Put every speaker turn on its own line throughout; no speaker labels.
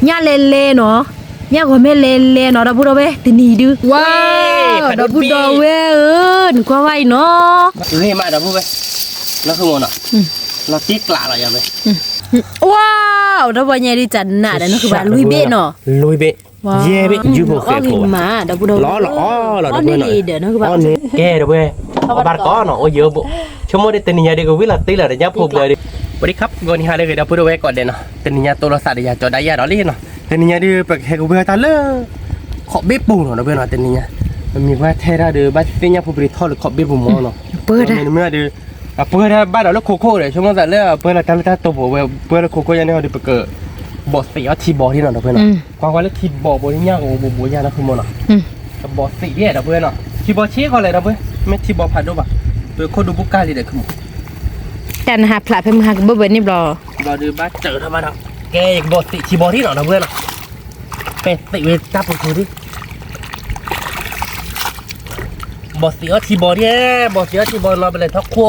nhá lele nó nhá của mẹ lele nó đã bút đâu về thì nì đi wow đã bút đâu về qua vậy nó
nghe mà đã bút về nó không muốn à nó tiếc lạ rồi vậy
wow đã bao nhiêu đi chặn nè đấy nóคือแบบลุยเบะเนาะ
ลุยเบะเย่เบะยูโบเฟ่ผม
มาđã bút đâu
ล้อได้เพื่อนหน่อย
เดี๋ยวnóคือแบบ
อ๋อนี่แกได้เพื่อนบาร์ก้อนเนาะโอ้เยอะบุชั่วโมงเดียวตีนี้เด็กวิลาตีเลยเดี๋ยวยับผมเลยสวัสดีครับวันนี้ฮะเด็กเดี๋ยวพูดเอาไว้ก่อนเดี๋ยวเนาะตีนี้ตัวเราสัตว์เดี๋ยวจอได้ยาดอลลี่เนาะตีนี้เดี๋ยวไปแข่งกับเพื่อนตาเล่ขอบเบ็ดปูเนาะเพื่อนเนาะตีนี้มันมีว่าเทราเดี๋ยวบ้านตีนี้ผมไปทอดหรือขอบเบ็ดปูมอเนาะเปิดได้เมื่อเดี๋ยวเปิดได้บ้านเราแล้วโคโค่เดี๋ยวชั่วโมงสัตว์เล่เปิดเราตั้งแต่ตัวผมเปิดแล้วโคโค่ยังได้เขาเดี๋ยวไปเกิดบอสสี่เอาทีบอลที่เนาะเพื่อนเนาะความว่าแล้วทีบอลบอลที่ยากโอ้โหบอลยากนะคุณมอเนาะกับบอสสี่เนี่ยเพื่อนเนาะทีบอลเชี่ยก่อนเลยเพื่อนไม่ทีบอลผ่านด้วยป่ะตัวคนดูบุกการเลยเด็กคุณ
แต่หาพลาดเพิ่มหากับเบิร์ดนี่บลอ
เราดูบ้านเจอทำไมเนาะแกอีกบอสทีบอลที่เนาะเพื่อนเนาะเป็ดติเวทับผมดูดิบอสสี่เอาทีบอลเนี่ยบอสสี่เอาทีบอลเราไปเลยทักครัว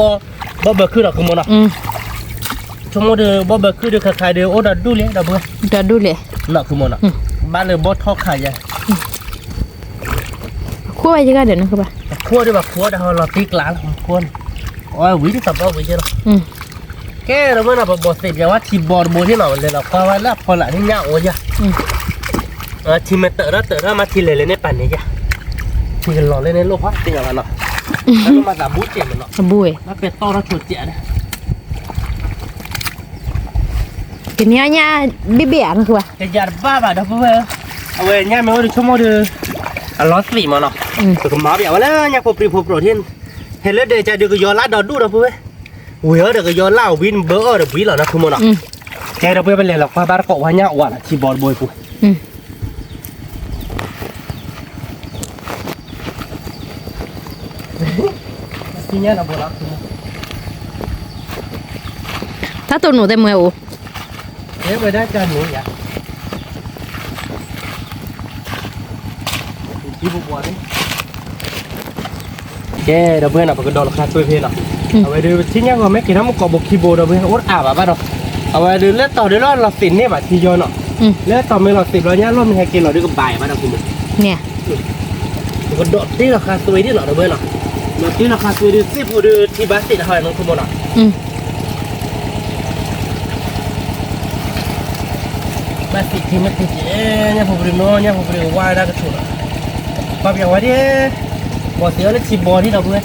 บอลเบอร์คือเนาะคุณมอเนาะชั่วโมงเดียวบอลเบอร์คือเดียวขายเดียวโอ้ดัดดูเลยดับเบิ้ล
ดัดดูเลย
เนาะคุณมอเนาะบ้านเลยบอสทอดขายยัง
คั่วไปยังไงเดี๋ยวนะคือป่ะ
คั่วด้วยแบบคั่วเดี๋ยวเราติ๊กล้างของคนโอ้ยวิ่งตับเอาวิ่งเนาะแกเราเมื่อเราบอสเสร็จอย่างว่าทีบอลโบที่เราเลยเราคว้าไว้แล้วพอหลังนี่เงาโอ้ยทีมันเตะแล้วมาทีเลยในปั่นนี่จ้ะทีกันหล่อเลยในโลกพัดจริงอะไรเนาะแล้วมาสาบูเจียมันเนาะ
สบู่
แล้วเป็ดโตแล้วฉุดเจียนะ
ทีนี้เนี่ยเบี้ยๆนะคือป่ะ
จะยัดบ้าบ่ะเดี๋ยวเพื่อนเอาไว้เนี่ยไม่ว่าจะชั่วโมงเดียวร้อนสีมันเนาะแต่ก็มาแบบว่าแล้วเนี่ยพอปรีพอโปรตีนเห็นแล้วเดี๋ยวจะเดี๋ยวก็ย้อนลาดดอดดูนะเพื่อนเว้ยเดี๋ยวก็ย้อนเล่าวินเบอร์เดี๋ยววินเหรอนะคุณมอนะแกเราเพื่อนไปเลยหรอกพาบ้านเกาะว่าเนี่ยว่าทีบอลบอยปุ๊ที่เนี่ยเราบอกแล้ว
ถ้าตัวหนูเต็มมือโอ้
เอ๊ะไปได้จานหนูอย่าที่บัวนี่แกเราเพื่อนเราไปกระโดดคาตัวเพื่อนเราเอาไว้ดูที่เนี่ยก็ไม่กี่น้ำมันกอบคีย์บอร์ดเราเพื่อนโอ๊ตอาบอ่ะบ้านเราเอาไว้ดูเลือดต่อเดี๋ยวเราสินเนี่ยแบบทีโยนเนาะเลือดต่อไม่เราสินเราเนี่ยร่วมให้กินเราด้วยกับใบบ้านเราคุณ
เนี่ย
กระโดดที่เราคาตัวที่เราเพื่อนเราเราที่เราคาตัวดูซิพูดดูที่บ้านติดหอยน้องคุณเนาะบ้านติดที่มันติดเนี่ยผมเรียนน้อยเนี่ยผมเรียนว่าได้กระชุนปั๊บอย่างว่าที่บอสเสือและชีบอที่เราเพื่อน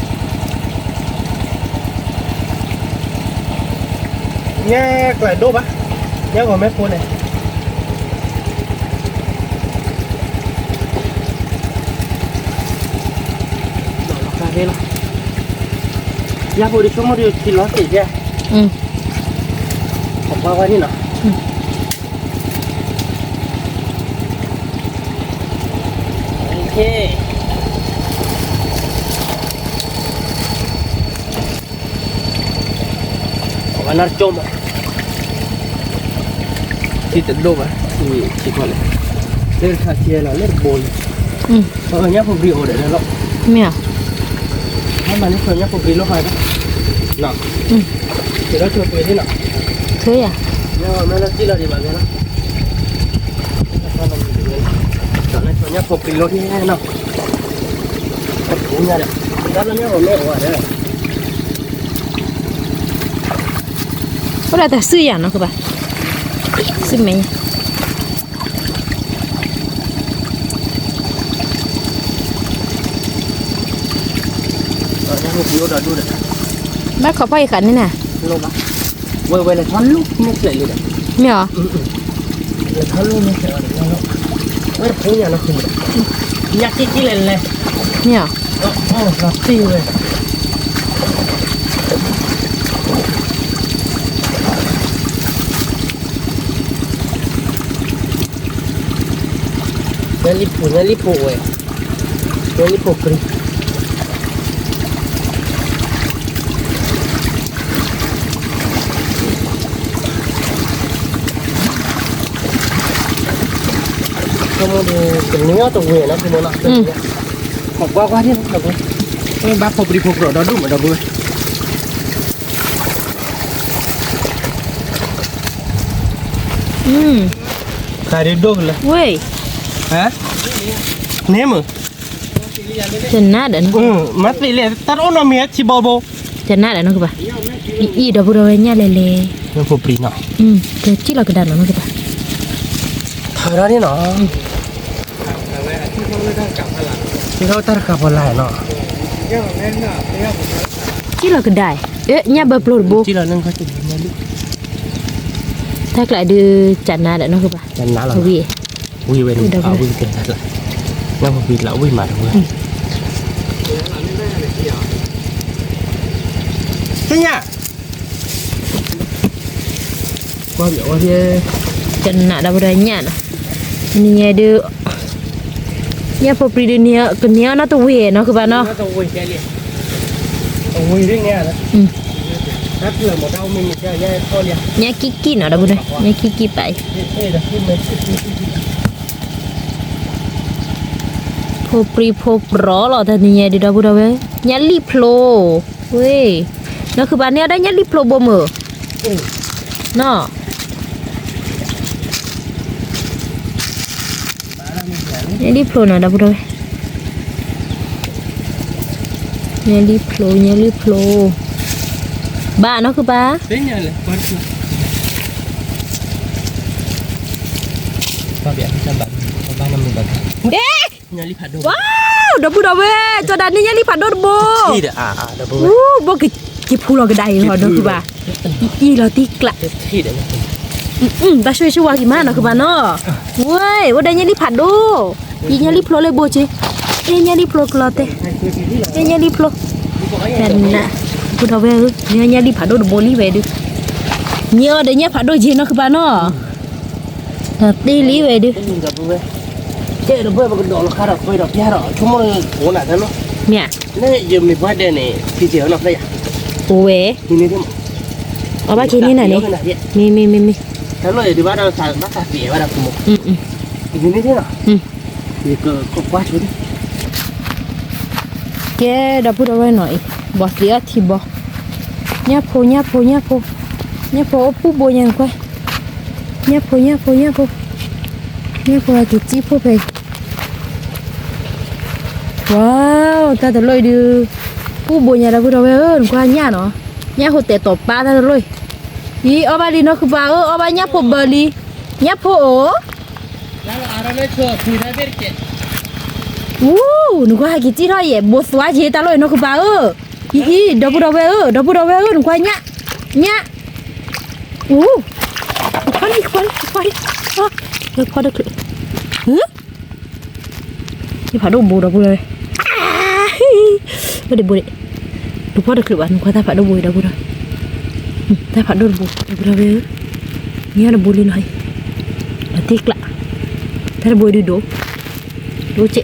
เนี่ยกระโดดปะเนี่ยก็ไม่พ้นเลยเราคาเฟ่ละยาบริชั่วโมงเดียวกินร้อยสิใช่ผมว่าว่านี่เนาะโอเคอันนั้นจมอ่ะที่จะโดมอ่ะที่ก่อนเลยเล่นคาเทียเราเล่นโบนเพราะอันนี้ผมรีโอเดี๋ยวแล้ว
เนี่ย
ถ้ามันนี่คนนี้ผมรีโลหายปะหนักเดี๋ยวเราชวนไปที่หนัก
เฮ้ยอ่ะ
เนี่ยมันน่าจีเราดีแบบนี้นะถ้าเราดีเลยตอนนี้คนนี้ผมรีโลที่แน่เนาะผมเนี่ยแหละแล้วเนี่ยผมไม่เอาอะไร
ก็ได้แต่ซื้ออย่างนะคือป่ะซื้อไหมบ้านเขาไปขันนี่น่ะ
ลงมาเว้ยเลยท่อนลูกไม่เสร็จเลย
เนี่ยเหรอ
เลยท่อนลูกไม่เสร็จเลยเว้ยพูดอย่างนั้นคือยักษ์ที่เลย
เนี่ย
โอ้รับตีเลยนั่นลิปูเว้ยนั่นลิปูกรีชั่วโมงเดียวเป็นเนื้อตัวเว้ยนะคุณมอนะบอกว่าที่เราเบ้าพอปรีพอโปรดเราดูเหมือนเราด้วย Kari dog lah.
เว้ย
Ha? Name?
จะน่าเด้อ
Mati le. Tar ono mi ci bobo.
จะน่าเด้อเนาะคือป่ะอีดอกบัวเนี่ยเละ
Yang popri no.
เกิดที่เรากระดานเนาะคือป่ะ
Thara ni no. Kita tar kapala no.
ที่เรากระได้เนี่ยเบอร์โปรดโบ
Ci la nang ka ci ni.
ถ้ากลายดื้อจันน่าเด้อเนาะคือป่ะ
Dan na la.
วี
Wi wen. Wi ke la. Yang popri la wi ma dah. Tanya. ว่าเดี๋ยวว่าที่
จันน่าดาวบัวเนี่ยนะนี่ดื้อเนี่ยพอปรีเดียกันเนี่ยน่าตัวเวเนาะคือป่ะเนาะ
nó tao quỳ cái liền tao quỳ đấy nghe đó hát vừa một đau mình chơi nghe thôi liền
เนี่ยกิ๊กเนาะดาวบัวเนี่ยกิ๊กไป
thế là khi mình
พอปรีพอปรอหรอแต่เนี่ยดื้อดาวบัวเว้ยเนี่ยรีโพลเว้ยเนาะคือป่ะเนี่ยได้เนี่ยรีโพลบ่มือเนาะเนี่ยรีโพลเนาะดาวบัวเนี่ยรีโพลบ้าเนาะคือป่ะ
thế nhà này quan trọng bao biển trăm bạc ba năm mươi bạc
เอ๊ะ
nhà đi phạt đồ
ว้าวดอกบัวเว้ยจอดานนี่เนี่ยรีบผ่านโดนโบ
đi đấy đâu bố
โบกี่พูเราก็ได้เหรอเนาะคือป่ะอีเราตีกละ
thì đấy
ตาช่วยว่ากี่มาเนาะคือป่ะเนาะเว้ยว่าได้เนี่ยรีบผ่านโดอีเนี่ยรีบโผล่เลยโบเจเนี่ยรีบโผล่กลอเตเนี่ยรีบโผล่นั่นน่ะพูดเอาไว้เนี่ยรีบผ่านโดโบลี่ไว้ดิเนี่ยเดี๋ยวเนี่ยผ่านโดเจเนาะคือป่ะเนาะตีลี่ไว้ดิ
cái gì gặp bố chơi được bơi mà cái đồ nó khá là bơi đọc ra rồi chúng mình cố lại thế nó
เนี่ย
này giờ mình phải đây này thì chỉ nó đây à
โอ้เว้
thì nên thế mà
เอาบ้าแค่นี้น่ะนี่มี
thế rồi thì bắt đầu xài bắt xài vỉa bắt đầu một thì nên thế nào thì có quá chú đi
แกดับพูดเอาไว้หน่อยบอกเสียทีบอกเนี่ยโพผู้โบยังควายเนี่ยโพกิจีผู้ไปว้าวตาตะลอยดูผู้โบยังดับพูดเอาไว้ควายเนี่ยเนาะเนี่ยโหเตะตบปลาตาตะลอยอีเอาไปลีเนาะคือปลาเอาไปเนี่ยโพเบอร์ลีเนี่ยโพโอ
แล้วอะไรไม่ชัวร์คุยได้เป็นเจ็ด
อู้หนูก็หากินจีท่อเย่บสวาเจตาลอยนกบ้าอีดับเบิลหนูก็เนี่ยอู้ควันพอได้คือนี่ผ่าดมบูดับเลยไม่ได้บูเลยหนูพอได้คือว่าหนูก็ถ้าผ่าดมบูดับเลยถ้าผ่าดมบูดับเลยเนี่ยดับบูเลยหน่อยตีกละถ้าดับบูดูเจ๊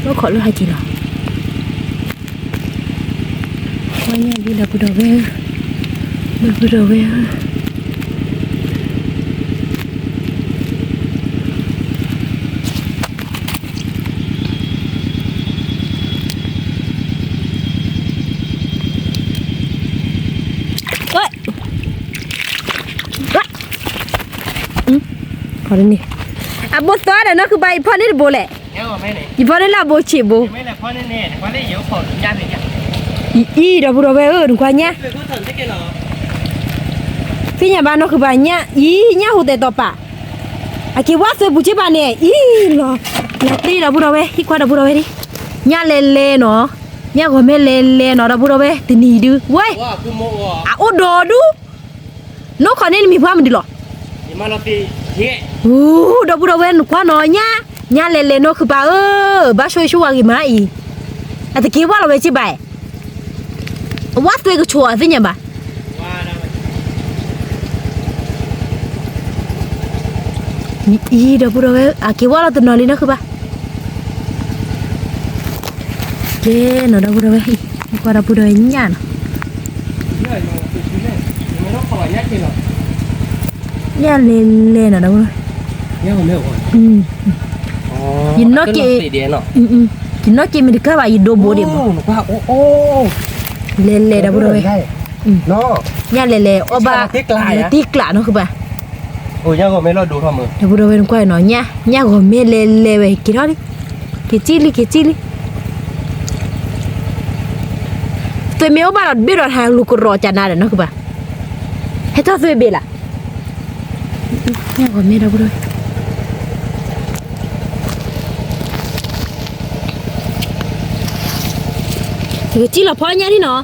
nó khỏi luôn hay chị nào quay nha đi đập đầu về ơi khỏi đi nè à bố xóa này nó cứ bay phun hết bố lẹอีพอได้ลาโบชิโบ
ไม่แหละพ่อแน่ๆพ่อได้เยอะขอญาติเนี่ย
อีดอกบัวเว้ยหนูควายเนี่ย
คือเขาสนได้แค่หรอ
พี่เนี่ยบ้านนคือบ้านเนี่ยอีเนี่ยหูแต่ต่อปะอากิว่าสวยบุจิบ้านเนี่ยอีหรอแล้วตีดอกบัวเว้ยที่ควาดอกบัวเว้ยดิเนี่ยเล่เนาะเนี่ยก็ไม่เล่เนาะดอกบัวเว้ยตีนี่ดูเว้ย
ว่าคือโมว่า
อ่ะโอ้ดอดูนกคนนี้มีความดีหรอ
นี่มาเราตีเฮ้
ดอกบัวเว้ยหนูควาน้อยเนี่ยเล่เนาะคือบ้าบ้าช่วยกี่มาอีแต่ตะกี้ว่าเราไปจิบ่ายว่าสวยก็ชัวร์สิเนี่ยบ้า
ว่าได้
อีดอกบัวเว้ยอากิว่าเราตัวนอนเลยนะคือบ้าเจ้เนาะดอกบัวเว้ยกว่าดอกบัวเว้ยเนี่ยเนาะ
เนี่ยมันต้องขอญาติเหรอ
เนี่ยเล่เนาะดอกบัว
เนี่ยผมไม่เอา
ยินนกเก
เดียเนาะ
ยินนกเกมันก็ว่ายินโดโบเดียม
ว่าโอ้
เล่ดอกบัวเว้ย
เนาะ
เนี่ยเล่โอ้บ้าตีกละเนาะคือบ้า
โอ้ยยังก็ไม่รอดูทอมือ
เดี๋ยวพูดเอาไว้ก่อนเนาะเนี่ยก็ไม่เลไว้กินเอาดิกินจิลิตัวเมียวบ้านเราเบี้ยเราทางลูกรอจานนาเด้อเนาะคือป่ะให้ตัวตัวเบี้ยล่ะเนี่ยก็ไม่ได้พูดเลยเดี๋ยวจิเราพอเนี่ยที่เนาะ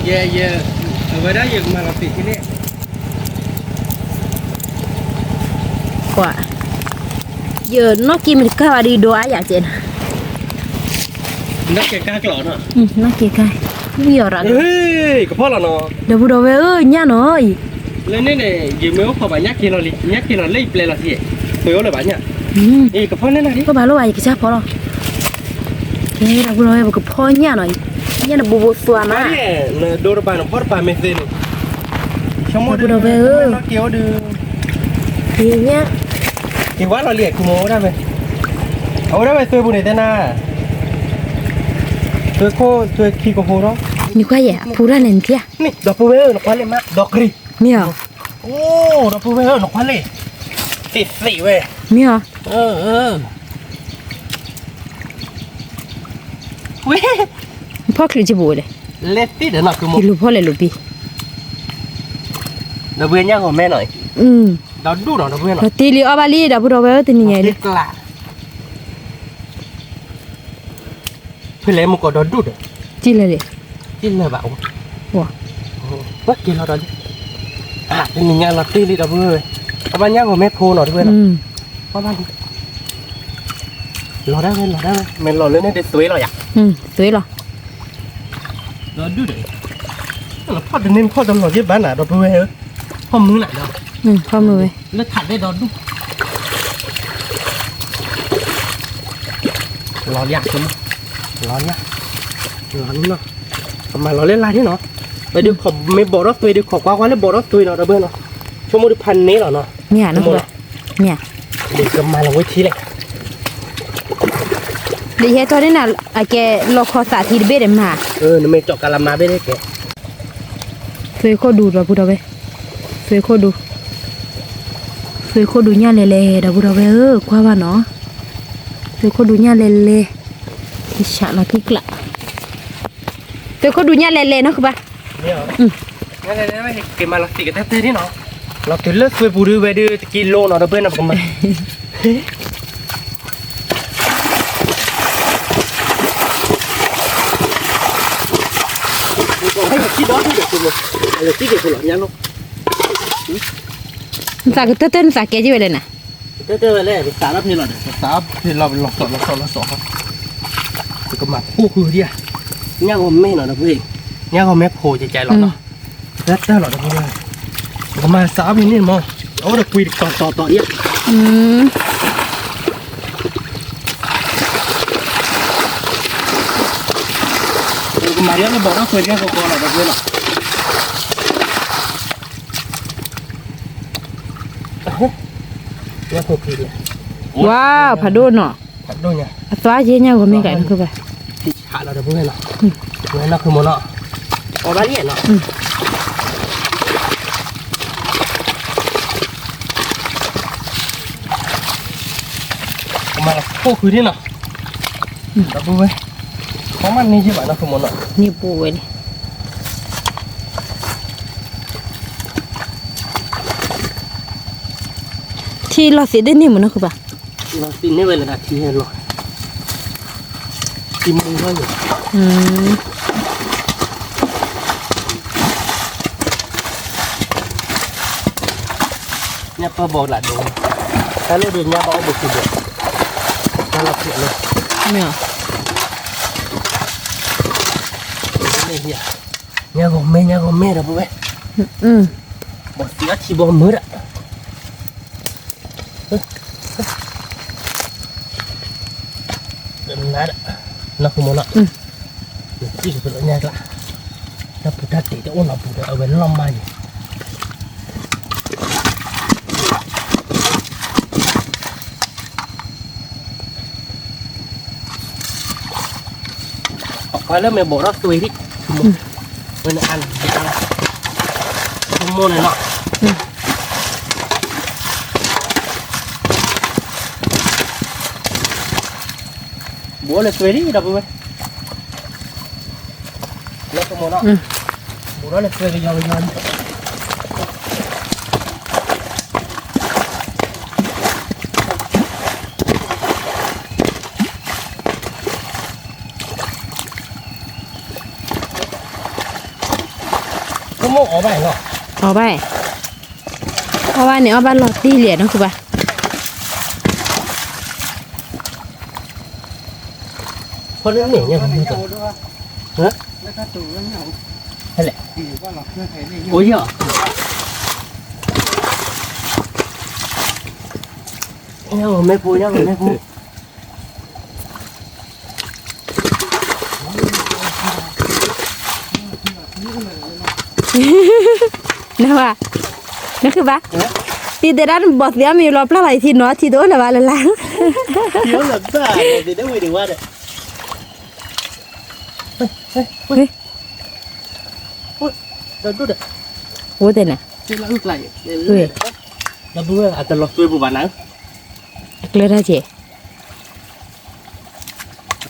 เย่เอาไว้ได้ยังมาเราติดที่นี่
กว่าเยอะนอกกินมันก็ว่าดีโดอาอยากเจน
นักเก่งกล้ากล่อเนาะ
นอกกินไก่ไม่ยอมรัก
เฮ้ยก็พอแล้วเนาะ
เดี๋ยวพูดเอาไว้เนี่ยเนาะ
แล้วนี่เนี่ยยังไม่พอบ่ยักกินเราเลยยักกินเราเลยเปล่าละสิตัวอะไรบ้างเนี่ยก็พอนั่นน่ะดิ
ก็บาลูว่ากินซะพอแล้วแกเราพูดเอาไว้ก็พอเนี่ยหน่อยเนี่ยน่ะบูสัวมา
เนี่ยโดนบ้านพอดปลาเมซินชั่วโมงเดียวเกี่ยวดู
เนี่ย
กี่วันเราเรียกคุณโมได้ไหมเอาได้ไหมตัวบุญเนี่ยนะตัวขี้โกโหร้อง
นี่ก็แย่พูดอะไรเนี่ย
นี่ดอกปูเวอร์นกพันเลยมะดอกกรี
มีเหรอ
โอ้ดอกปูเวอร์นกพันเลยติดสีเว้ย
มีเหรอ
เว้ย
พ่อคือจะบูเลย
เล็ดติดเดี๋ยวหน่อยคือโม
กินลูกพ่อเลยลูกพี่
เดี๋ยวเบี้ยย่างของแม่หน่อย ดอกดูหน่อยดอกเบี้ยหน่อย
เราตีลีเอาบาลีเดี๋ยวพูดเอาไว้ตีนี่ไงดิ
กล้าเพื่อนเล่นมุกดอกดูด
จีเลยเลย
กินเลยบ่าว
ว้า
ว่ากินเราดอกเป็นยังไงเราตีลีดอกเบี้ยเอาบ้านย่างของแม่โพหน่อยด้วยนะว่าบ้านรอได้ไหมมันรอเล่นได้สวยหรออยาก
สวยหรอ
รอดูดิเราพ่อจะเน้นพ่อตำรวจที่บ้านไหนดอกเบี้ยพ่อมือไหนดอก
พ่อมือไว้
แล้วถัดได้ดอกดูรอยากใช่ไหมรอยากเนาะทำไมเราเล่นลายที่เนาะไปดูขอบไม่บอกรับตัวดูขอบกว้างๆแล้วบอกรับตัวเนาะดอกเบี้ยเนาะชั่วโมงพันนี้เหรอเนาะ
เนี่ยนะคือเนี่ย
เด็กก็มาลงไว้ทีเลย
ดีเฮตัวนี้น่ะไอ้แกรอคอสาธิตเบ็ดมา
นี่ไม่จอกกะละมาไม่ได้แก
สวยโคดูเราพูดเอาไว้สวยโคดูเนี่ยเละๆเราพูดเอาไว้กว่าว่าเนาะสวยโคดูเนี่ยเละๆอิชาเราที่กละสวยโคดูเนี่ยเละๆเนาะคือป่ะ
เนี่ยงั้นเลยไม่เก็บมาลักติกันแท้ๆนี่เนาะเราถึงเลิกสวยปูดูไปดูกิโลเนาะดอกเบี้ยนะผมมาให้คิดว่าที่เด็กคุณเลยอะไรที่เด็กคุณหรอยังลูก
สักเต้นสักแกจีไปเลยนะ
เต้ๆเลยสารพิษหรอสารพิษเราหลอกสองครับก็มาคู่คือเดียเนี่ยก็ไม่หรอกนะพี่เนี่ยก็แม่โพใจหรอกเนาะแล้วแต่หรอกนะพี่ก็มาสารพิษนี่มั้งเอาเดี๋ยวคุยต่อเนี่ยมาเรียกเราบอกว่าเคยเรียกโกโก้หรอกนะพี่เนาะเนี่ยโคตรดีเลย
ว้าวผัดโดนเนาะ
ผัดโดนเนี่ย
ตัวเจี๊ยเนี่ยก็ไม่ไก่คือป่ะ
ที่ขาเราจะพูดให้เนาะเงินเราคือโมเนาะออกมาเนี่ยเนาะออกมาแล้วโคคือที่เนาะเราพูดไว้ของมันนี่ใช่ไหมเราคือโมเนาะ
นี่ปูไว้ดิที่เราเสียได้นี่มันนะคือป่ะ
เราตีนี่เวลาที่ให้รอตีมือเขาอยู่เนี่ยพอบอกหลานดูถ้าเราเดินเนี่ยบอกบุกบุกถ้าเราเปลี่ยนเลย
เนี่ย
เนี่ยก็ไม่เราพูดไว้บอกเสียที่บอกมืออะnada nó không muốn nọ chỉ phải lỡ nhai lại nó phải đặt để ôn lọc để ở bên lòng mai phải là mẹ bỏ nó tùy đi bên ăn không mua này nọ bố là cười đi đập vui nó không muốn đâu bố đó là cười cái dòng không mua ở bài ngọ
เอาไปเอาไปเนี่ยเอาไปหลอดตีเหรียญนะคือป่ะ
คนนึงเนี่ยมันมีตัวฮะนั่นแหละโอ้ยเหรอเนี่ยไม่พูดเนี่ยไม่พูด
นะว่านะคือป่ะทีเดียวนั้นบอกเดี๋ยวมีรอบละหลายทีเนาะทีโดนละว่าละล้าง
Nhớ làm sao thì nó mới được qua được. Ui. Đâu được.
โอ้แต่น่ะ
Thế là ước lại.
Ui.
Là bữa à tao lọt tôi bù bản nắng.
เลยได้เจ๊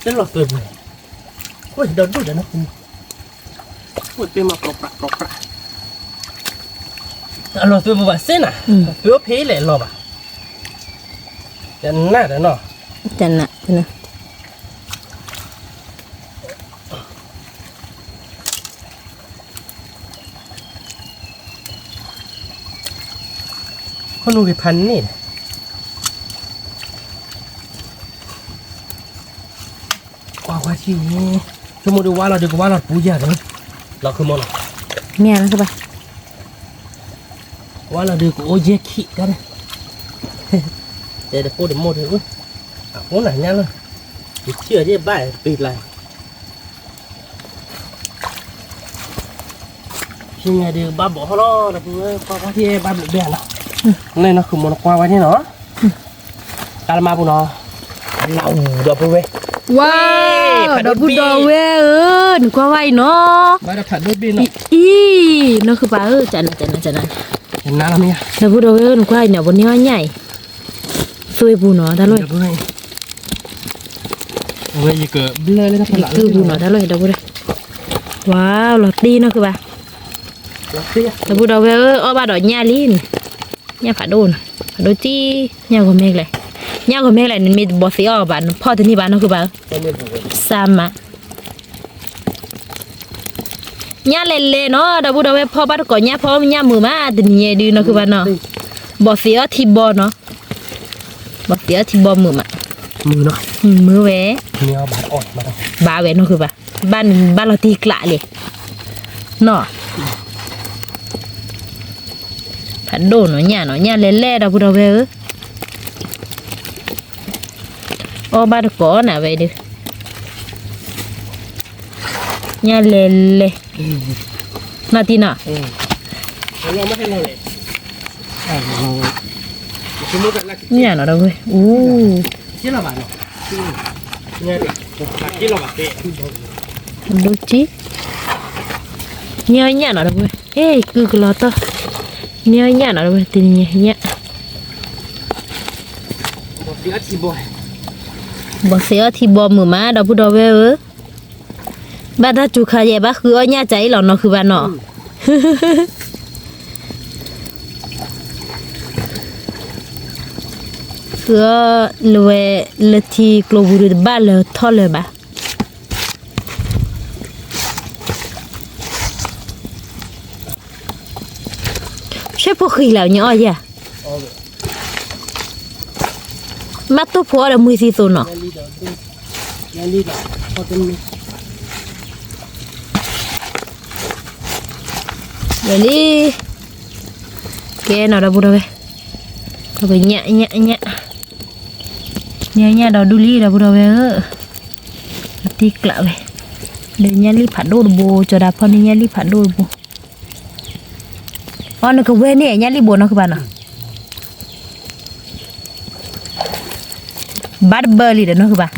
Thế lọt tôi bù. Ui đâu được nó. Ui tôi mà cọc bạc. Lọt tôi bù bản xên à? Tôi phế lại lọt à? Chẳng nát nó.
จันน่ะจันน่ะ
Con nuôi cái phấn này. Quá chi. Cho mua được qua là được qua là bù giờ đấy. Là không món.
แม่นะคือป่ะ
Qua là được ô dê khị cái này. Để cô để mua được. À, muốn này nha luôn. Thì chưa chứ bài tùy lại. Khi ngày được ba bỏ nó là qua qua thì ba bị bèn nào. Nên nó không muốn qua qua thế nó. Calma của nó. Lẩu được không vậy?
ว้าวดอกบุดอกเว้ยนึกว่าไว้เนาะ
Ba đã phản đốt pin rồi.
อีนั่นคือป่ะจันน่ะจันน่ะจันน่ะ
Em nào làm nha.
ดอกบุดอกเว้ยนึกว่าเนี่ยบนนี้ว่าใหญ่สวยปูเนาะได้เลย
Được rồi. Bây giờ cỡ blur lên nó phải lặn.
คือปูเนาะได้เลยดอกบุดอกว้าวหลอดตีเนาะคือป่ะ
Được chưa?
ดอกบุดอกเว้ยเอาบาดอกหญ้าลิ้นหญ้าฝาโดนฝาโดนจี้หญ้าก็เมฆเลยหญ้าก็เมฆเลยนี่มีบ่สิออกบ้านพ่อที่นี่บ้านเนาะคือป่ะ
Em lên rồi.
ซ้ำอ่ะย่าเล่นๆเนาะดาบูดาเวพ่อบ้านก่อนย่าพ่อย่ามือมาแต่เนี่ยดีเนาะคือบ้านเนาะบ่เสียที่บ่เนาะบ่เสียที่บ่มือมา
Mưa nó.
มือเว
Nhiều bạn ỏi mà đâu.
บาเวเนาะคือบ้านบ้านเราตีกละเลยเนาะผัดโดนเนาะย่าเล่นๆดาบูดาเวโอ้บ้านก่อนน่ะเว้ยดิย่าเล่นเลยนาทีน่ะ
Nó mất cái này này. À, nó. Cái mút lại là
เนี่ยเนาะเว้ยอู้
chứ là bạn. Nghe đi. Là chứ là bạn tệ.
ดูจิเนี่ยเนาะเว้ยเอ้ยคือกลอตเนี่ยเนาะเว้ยตีเนี่ย
Một đứa thì bồi.
บ่เสียที่บ่มือมาดอกผู้ดอกเว้ยบ้านถ้าจุคาแย่บ้าคืออ้อใจหรอเนาะคือบ้านเนาะคือle ti globuru de balle tolle ba che po khi lao nhỏ ya mắt to po là mùi gì rồi nó
Nghe đi là có tên mình.
vậy đi cái nào đâu đâu vậy có cái nhẹ đâu đu li đâu đâu vậy tik lại vậy để nhẹ li phản đồ bồ cho đạp con nhẹ li phản đồ bồ nó có quên nè nhẹ li bồ nó các bạn à bắt bơ li đó nó các bạn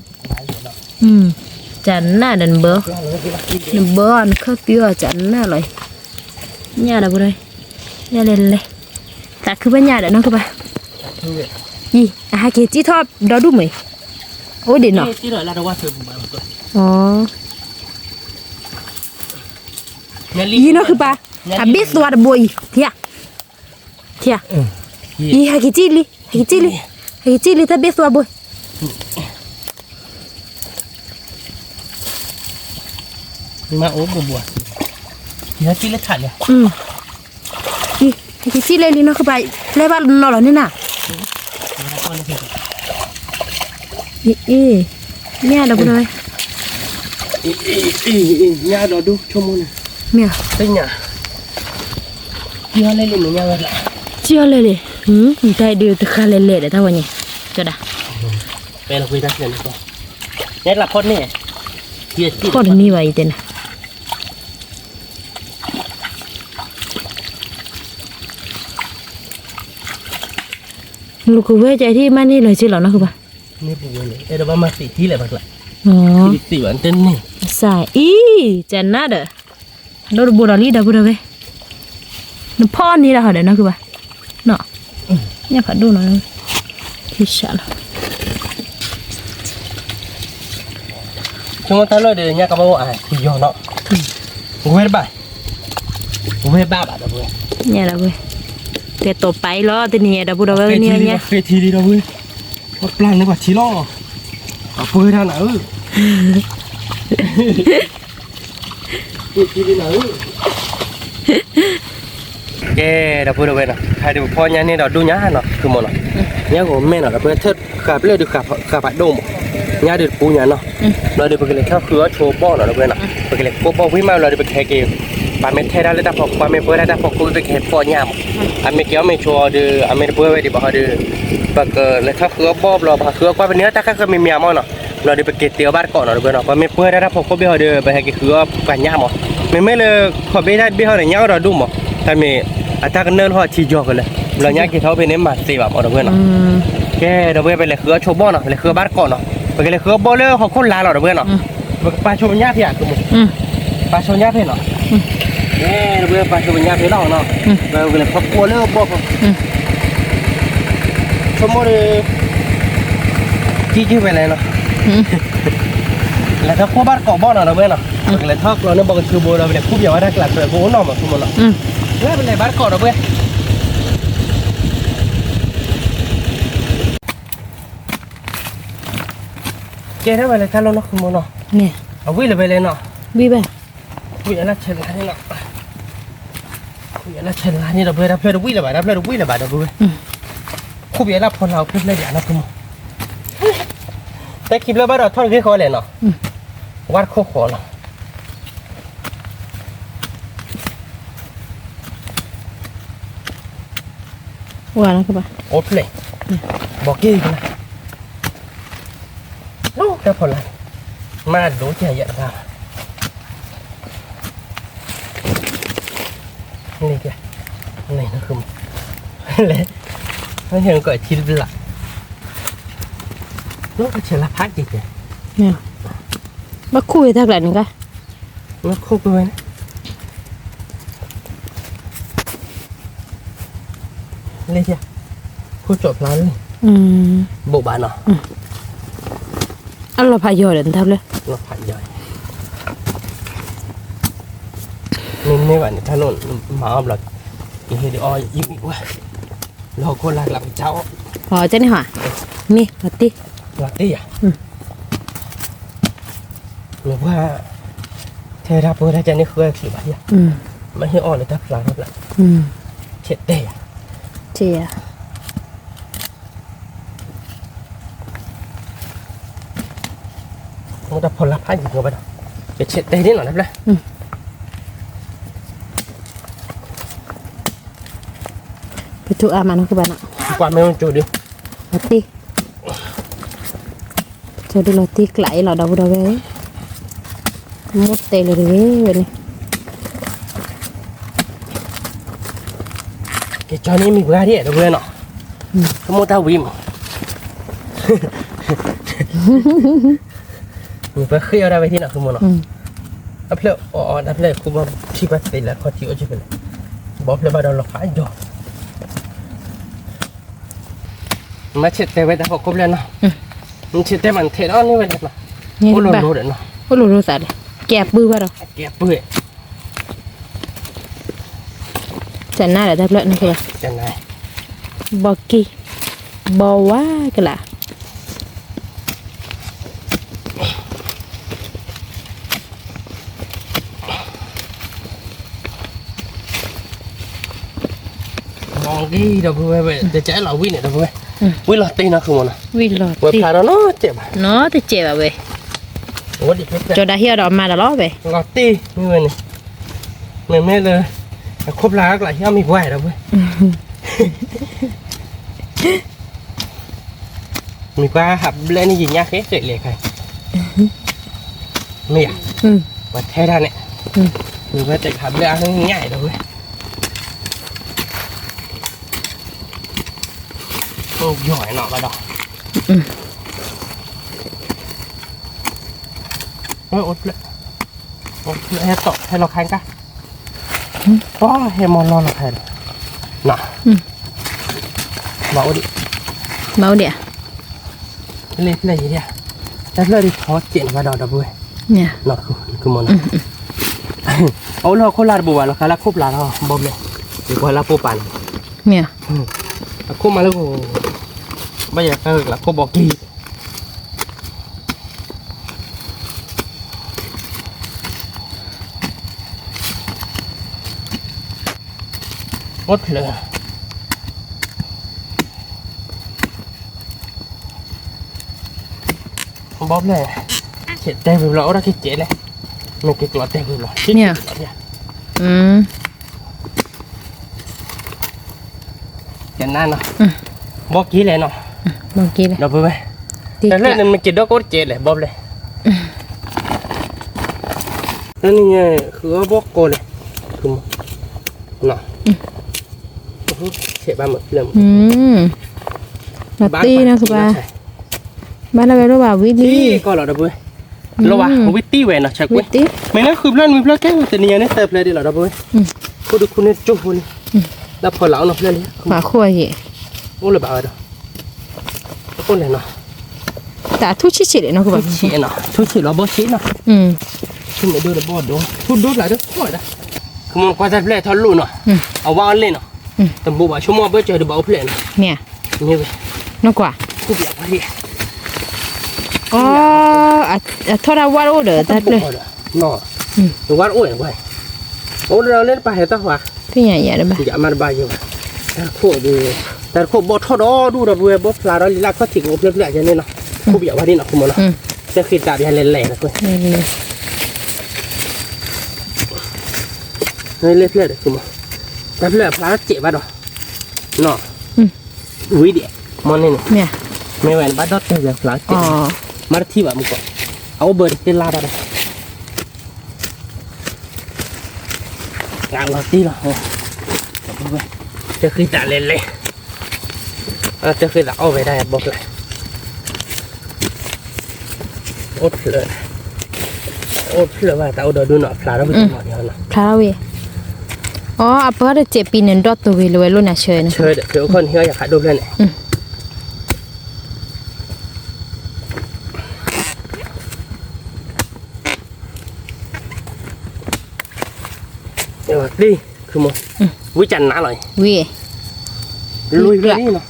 chắn là đần bơ nó khớp tiêu chắn là rồi nhà đâu đây nhà lên ta cứ bên nhà đó nó các bạn gì à cái chi thọp đó đúng mày โอ้เด่นเนาะ
ที่เราละว่าเธอบุบมาตัว
อ๋อ อีเนาะคือปะhabis suara boy tia tia i haki cili tapi suara boy
มาโอ้บัวที่นั่นที่เล็กขาดเลย
i haki cili li noคือปะlebar nolo ni na ni ada pun oi
เนี่ยเราดูชั่วโมง
mia
เป็นเนี่ยเนี่ยเล่นหรือเนี่ยอะไร
cia lele entai dia tekal lele dah tahu ni sudah
เป็นเราคุยได้เสียงก่อนเนี่ยละคนนี่เกียร์ที่
kau ni wai tena lu ku we jai thi mani lai chi lo na ku ba
นี่ปูเลยเดี๋ยวมาสีที่เลยบ้างละ
อ๋อ
สีหวานเต้นนี่
sai jangan ada lo bola li dah bola we no pon ni dah ada na ku ba no nya pha du no insyaallah
ช่วงท้ายเลยเดี๋ยวเนี่ยก็บอกอ่ะคุยยอเนาะกูเฮ็ดบ้ากูเฮ็ดบ้าบ้าเด้อเว้ย
nya dah we te to pai lo te ni dah bola we ni nya
เฟทีดีเด้อเว้ยวัดปลางนึกว่าชิโร่เอาปืนทางไหนทีดีไหนแกเดี๋ยวพูดเอาไว้นะใครดูพ่อเนี่ยนี่เราดูย้าเนาะคือหมดเนาะเนี่ยผมแม่เนาะเราเพื่อเทิดขับเรือดูขับผัดดมย้าดูปูเนี่ยเนาะเราดูไปกันเลยข้าวคือโชว์ป้อนเนาะเราเพื่อนเนาะไปกันเลยป้อวิ่งมาเราดูไปแค่เกมปาเมทเทได้เลยแต่พอปาเมเพื่อได้แต่พอกูไปแค่ป้อนยามอเมเกียวไม่ชัวร์ดูอเมริกาไว้ดีบ่ฮะดูปากเลยข้าวคือป้อนเราปากคือว่าเป็นเนื้อแต่ข้าวคือมีเมียมั้งเนาะเราดูไปเกตเตียวบ้านก่อนเนาะเราเพื่อนเนาะปาเมเพื่อได้แต่พอกูไปฮะดูไปแค่คือปัญญามั้งไม่เลยขอไปได้ไปฮะเนี่ยเราดูมั้งแต่มีอาจารย์เนินหัวชีจอกกันเลยเราเนี่ยกี่เท่าเป็นเอ็มมาตีแบบเอาเพื่อนเนาะแกเราไปเลยคือโชว์บอลเนาะเลยคือบ้านก่อนเนาะไปเลยคือบอลเลยเขาคนลาเราเพื่อนเนาะปลาโชว์ปัญญาพี่อ่ะคือมึงปลาโชว์ปัญญาพี่เนาะเราไปปลาโชว์ปัญญาพี่เนาะเนาะเราไปเลยเขากลัวเลยบอกชมว่าเลยจี้ไปเลยเนาะแล้วถ้าพวกบ้านเกาะบอลเราเพื่อนเนาะไปเลยทอกเราเนี่ยบอกกันคือโบเราไปเลยคู่เดียวว่าได้กลับเลยโบนอมาคือมันเนาะแล้วเป็นไรบ้านเกาะเราเพื่อนเจ้าได้ไปเลยท่านเราเนาะคุณโมเนาะ
เนี่ย
เอาวิ่งเลยไปเลยเนาะ
bi ba
วิ่งอะไรเชิญร้านนี่เนาะวิ่งอะไรเชิญร้านนี่เราเพื่อนเราวิ่งเลยไปเราเพื่อนเราวิ่งเลยไปเราเพื่อนคู่เบียร์เราพอเราเพื่อนเลยเดี๋ยวนะคุณโมแต่คลิปเราบ้านเราทอดขึ้นคอเลยเนาะวัดโคขอเนาะ
wa na ku ba
โอ๊ตเลยบอกยี่กันนะโอ้แต่พอละมาดูใจเยอะนะนี่แกนี่นะคือเลยไม่เห็นก่อนชิลละลูกก็เชื่อละพักจีเจ
เนี่ยba ku ta la ni ka
แล้วโคไปไว้นะเลยจ้ะคู่จบร้านเลยโบบานเนาะ
Allah pa yo den tab le
เราผ่านย่อยนี่ไม่ไหวถนนมาเอาหลักอีเฮดิออยอีกว่าเราคนหลักหลักเจ้า
ho cha ni ha ni mati
หลักดิอ่ะหรือว่าเธอรับเพื่อที่จะนี่คือสิบาทอ่ะไม่ให้อ่อนเลยทับหลังทับหลังเช็ดได้อ่ะ
cia
มันจะพลละพันอยู่กับมันจะเช็ดได้นิดหน่อยนะ
Betul aman ku ba na
ความไม่ต้องจูดิ
mati jadi loti klai lo da bu da we mut te le we ni
แกจอนี่มีเพื่อนที่เดี๋ยวเพื่อนเนาะขโมยตาวิมมีเพื่อนเคยเอาได้ไปที่ไหนขโมยเนาะอัพเลยอ๋ออัพเลยคุณมาที่บ้านไปแล้วขอที่โอชิเป็นบอกเลยว่าเราหลอกขายจอมาเช็ดแต่ไว้แต่พอครบแล้วเนาะ มันชื่อแต่มันเทนอนนี่ไปเลยเนาะ
นี่
โอ้โห
บ้า
โหเด็ดเนาะ
โอ้โหรู้สัตว์แกบบื้อป่ะเรา
แกะเปื่อย
จันหน้าเดี๋ยวทับเลิศนะคือ
จังไง
บอกกี้บอกว่ากันล่ะ
มองดีเดี๋ยวเพื่อนไปเดี๋ยวใจเราวิ่งเนี่ยเดี๋ยวเพื่อนวิ่งเราตีนะคือมันนะ
วิ่งหลอด
เว็บ
ตี
พาเราเนาะเจ็บ
เนาะแต่เจ็บอ่ะเว้ย
โอ้ดิเพื่อน
จนได้เฮียดอกมาแล้วล้อเว้ย
เราตีนี่เว้ยนี่ไม่เลยครบแล้วก็เลยยังมีไหวแล้วเว้ยมีกว่าหับเล่นนี่ยิงยากแค่เสร็จเลยใครไม่อยาก มาแท้ด้านเนี่ยมีว่าจะหับเล่นนี่ง่ายเลยเว้ยโอ้ย่อยหน่อมาดอกอดเลยให้ตกให้เราแข่งกันป้อให้มอนรอเราแข่งน่ะเบาดิ
เมาเดี๋ยว
เล่นอะไรอย่างเงี้ยแล้วเล่นที่ทอดเจนมาดอกดับเว้ย
เนี่ย
น่ะคือมันเอาเราโคลาบัวเราคาราคุบลาเราบ่มเลยดีกว่าเราปูปัน
เนี่ย
คุบมาแล้วกูไม่อยากเลิกละคุบบอกกี่หมดเลยบ๊อบเลยเจ็ดเต็มเราได้กี่เจ็ดเลยมันกี่กลอดเต็มเราเนี่ย อย่างนั้นเนาะบอกกี่เลยเนาะ
บางทีเลย
เราไปไหมแต่เรื่องนึงมันกินดอกก็เจ็ดเลยบ๊อบเลยนั่นนี่ไงคือว่าบอกโกเลยคือเนาะเสียบ้านหมดเรื่อง
ลาตี้นะคือบ้าบ้านเราไปรู้ว่าวิตี้
ก็เราดับเบิ้ลเราว่าวิตี้เว้ยนะชัก
วิ
เว้ย
ตี้
ไม่นะคือเพื่อนมีเพื่อนแก้แต่เนี่ยเนี่ยเติบเลยดิเราดับเบิ้ลกูดูคุณเนี่ยจุ๊บคนแล้วพอเหล่าเนาะเพื่อนเลย
หมาขั้วยี่
โอ้เลยบ้าเนาะคนเลยเนาะ
แต่ทุกชิ้นเลยนะคือบ้า
ชี้เนาะทุกสิ่งเราบ่ชี้เนาะทุกไม่ดูเราบ่ดูทุกดูหลายด้วยก่อนนะคือมันก็จะเพลย์ทอดลู่เนาะเอาว่าเล่นเนาะแต่บัวชั่วโมงเบื่อเจอเดี๋ยวบ่เพลย์
เนี่ย
นี่เว้ย
นกว่า
กูเบียดพอดี
อ๋อทอดว่ารู้เด้อแต่เลย
เนาะตัววัดโอ้ยเว้ยโอ้เราเล่นไปเห็นตาหัว
พี่ใหญ่ใหญ่เลยบ้า
อย่ามันบายอยู่แต่โคดูแต่โคบทอดดูระเบิดบปลาเราลีลาเขาถิงโอเปรี้ยๆอย่างนี้เนาะกูเบียดว่านี่เนาะคุณมันเนาะจะขีดตาดีให้เล่นๆนะคุณเล่นๆเลยคุณมันแต่เปลือกปลาเจ็บบ้าดเนาะอุ้ยเดี๋ยวมันนี่
เนี่ย
ไม่ไหวบ้าดอดเจ็บปลาเจ็บมาที่ว่ามึงก่อนเอาเบอร์เตลาบ้าดงานเราตีเนาะจะขีดตาเล่นๆจะคือเอาไปได้บอกเลยอดเลยว่าแต่เอาเดี๋ยวดูหน่อยปลาเราไปกินหน่อยเดียวนะ
พระเวอ๋ออาเปิดเจ็บปีนึงดอตตัววิลเวลุ่นน่ะเชยนะ
เชิญเดี๋ยวคนเฮียอยากขายดูเพื่อนเนี่ยเดี๋ยวดิคือมั้งวิจันน้าหน่อย
วิ
ลุยเลยนี่เนาะ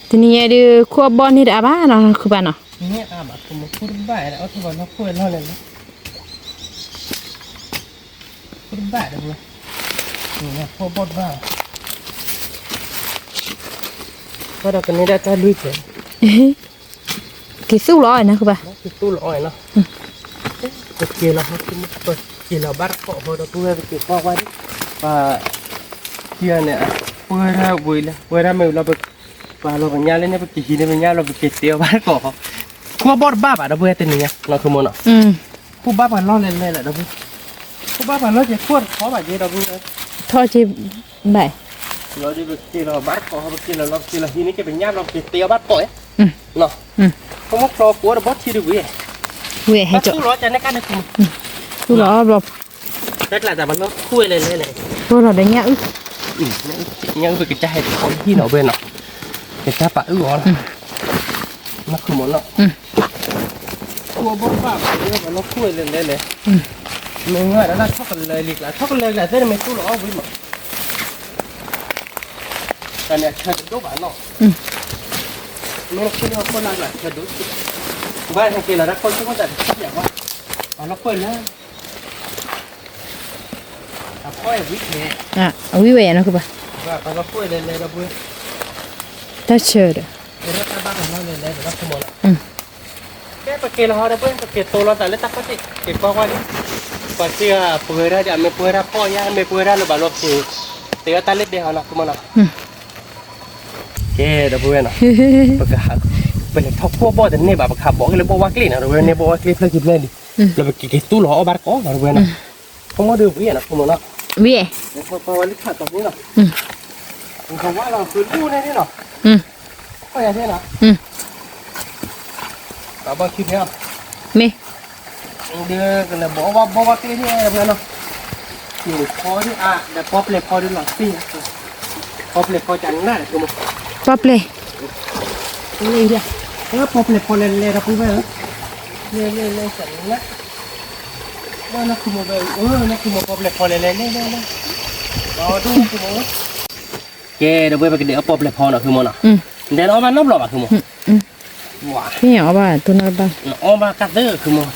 ทีนี้ดูขั้วบอลนี่ได้บ้าเนาะคือบ้านเนาะ
เนี่ยแบบผมพูดบ้าแล้วทุกคนเขาพูดเล่าเลยนะพูดบ้าเลยเนี่ยพูดบดบ้าก็เรากันนี้ได้แต่ลุยเถอะ
กี่สู้ร้อยนะคือบ้า
คือตู้ลอยเนาะโอเคเราเขาคิดเปิดกินเราบ้านเกาะพอเราตู้ให้ไปเก็บข้อไว้ว่าเที่ยเนี่ยเวลาบุยเลยเวลาไม่เราไปว่าเราไปย่าเล่นเนี่ยไปกินเนี่ยไปย่าเราไปเก็บเตี้ยวบ้านเกาะคู่บดบ้าแบบเราเบื่อแต่เนี่ยเราคือมันอ่ะคู่บ้าแบบเราเล่นเลยแหละเราคู่บ้าแบบเราจะขวดขอแบบนี้เราเบื่อ
ทอดจีใบ
เราจะไปกินเราบ้านเกาะเราไปกินเรากินเราทีนี้จะเป็นย่าเราเก็บเตี้ยวบ้านเกาะเนาะเขาบอกรอกลัวเราบดชีดูเว้ย
เวให้จบ
ตู้ร้อนจะในการได้คุ้ม
สู้ร้อยแบบ
นั่นแหละแต่มันก็คุยเลยเลย
พวกเราได้เงี้ย
ยังไปกระจายคนที่เราเป็นเนาะกระจายปะอื้อหรอนักขโมยเนาะตัวบ้าบ้าเนี่ยมันเราคุยเล่นเลยเมื่อไงแล้วเราชอบกันเลยหลีกแล้วชอบกันเลยแหละเส้นไม่ตู้หรอกวิ่งมาแต่เนี่ยเธอดูบ้านเนาะเราคุยเราคนละเธอดูบ้านทางกินแล้วนะคนทุกคนแต่อย่างว่าเราคุยแล้วพ่อวิ่งเนี่ย
เอาวิเวนะคือป่ะ
ว่าเราคุยเลยเราคุย
ถ้าเชื่อเด้อ
เดี๋ยวเราบ้านของเราเลยเราขโมยแค่ปากเกลือเราเพื่อนปากเกลือโตเราแต่เล็กตักก็ติเก็บก้อนนี้ปากเกลือเปื่อยได้เดี๋ยวไม่เปื่อยได้พ่อย่าไม่เปื่อยได้เราบาลบสิเดี๋ยวตาเล็กเดียวนะขโมยนะแค่เดี๋ยวเพื่อนนะปากกาเป็นท็อปพวกบ่อแต่เนี่ยแบบขับบอกเลยบอกว่ากลิ่นนะเราเพื่อนเนี่ยบอกว่ากลิ่นเลยกินเลยดิเราไปกินตู้หล่อเอาบาร์ก้อนเราเพื่อนนะเขามาดูวิ่งนะขโมยนะ
วิ่ง
พอวันนี้ขาดตรงนี้เนาะคำว่าเราคือรู้ได้นี่เนาะก็อย่างนี้นะเราบอกคิดเนี่ย
มี
เดี๋ยวกันบอกว่าที่นี่เพื่อนเนาะอยู่พอที่เดี๋ยวป๊อปเลยพอดูหลังปีป๊อปเลยพอจังได้ถูกไหม
ป๊อปเลย
นี่เดียวป๊อปเลยพอเลยนะพูดไปเหรอเลยจังนะว่านักขโมยนักขโมยป๊อปเลยพอเลยรอดูขโมยแกเดี๋ยวไปกินเดี๋ยวป๊อปเลยพอเนาะขโมยเนาะเดี๋ยวเอามานอบหลอกขโมยว้า
นี่เอาบ้าตัวนั้นบ้า
เอามากัดเด้อขโมย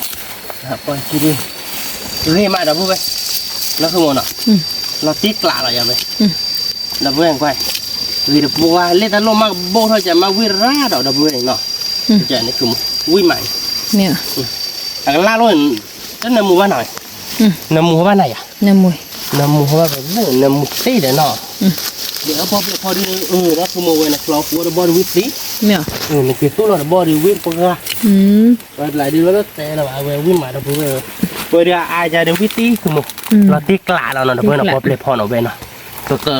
ปล่อยกินดินี่มาเดี๋ยวพูดไปแล้วขโมยเนาะเราตีกลาเราอย่าไปเราเบื่อไงวิธีบัวเล่นตลกมากโบเขาจะมาวิราดเราเบื่อเนาะจะนี่คือวิใหม่
เนี่ย
แต่ก็ล่าล้วนแล้วน้ำมูว่าหน่อยน้ำมูว่าไหนอ่ะ
น้ำมู
ว่าแบบน้ำมูตีเดี๋ยวเนาะเดี๋ยวพอดีแล้วขโมยนะคลอฟัวบอดี้วิธี
เนี่ย
นี่คือตู้เราบอดี้วิธีปกติหลายเดือนแล้วแต่เราเอาไว้วิใหม่เราเบื่อเพื่อจะอาจจะเดี๋ยววิธีขโมยเราตีกลาเราเนาะเพื่อนเราพอเลยพอเราเว้ยเนาะตัวเตอ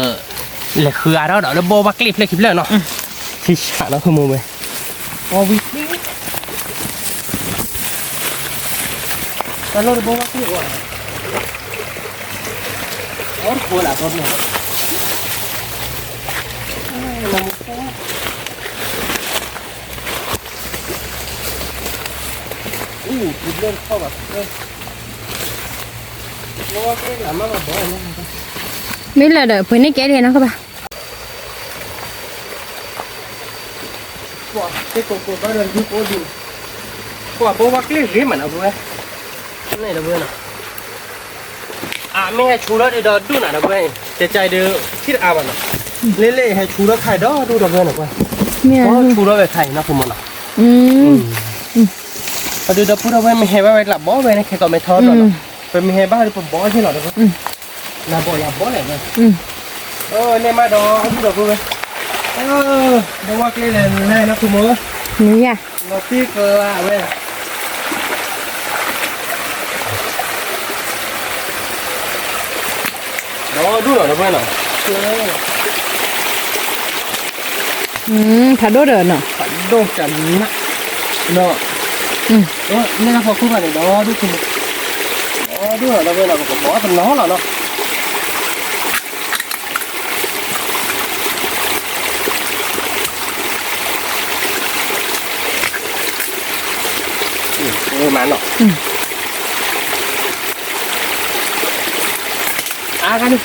เลยคืออะไรเราเดี๋ยวโบว่าคลิปเลยเนาะที่ฉากเราขโมยไปพอวิธีแต่เราโบว่าคลิปว่าโอ้โหล่ะตัวนี้คิดเรื่องเข้าแบบโลว่าคลิปหลังมาแบบบ่อยมั้ง
ไม่เลยเด้อเพื่อนนี่แกเรียนนะครับป่ะ
ว่าที่โกโก้ก็เดินที่โกดูว่าโบว่าคลิปเรียนมันเอาไปนี่เราเบื่อเนาะไม่ให้ชูรสเดี๋ยวดูหน่อยนะเพื่อนจะใจเดี๋ยวคิดเอาบ้างเนาะเล่ๆให้ชูรสไข่ดอดูเราเพื่อนหน่อยเพื่อนเพราะชูรสแบบไข่นะคุณมันเนาะพอดูเราพูดเอาไว้ไม่ให้ไว้หลับบ่อไว้นะแค่ก็ไม่ทอดหรอกเป็นไม่ให้บ้าหรือผมบ่อใช่หรอเดี๋ยวน้ำบ่อหลับบ่อเลยเนี่ยมาดอดูเราพูดไปดูว่าคลิปเลยนะคุณมั้ง
นี่อ่ะ
เราตีเกลือเว้ยดูหน่อยนะเพื่อนเนาะ
ถ้าดูเดินเนาะ
ดูจันนะเนาะนี่นะพอคู่กันเดี๋ยวดูคุณดูหน่อยนะเพื่อนเราก็บอกว่าเป็นน้องเราเนาะมาเนาะกันดิ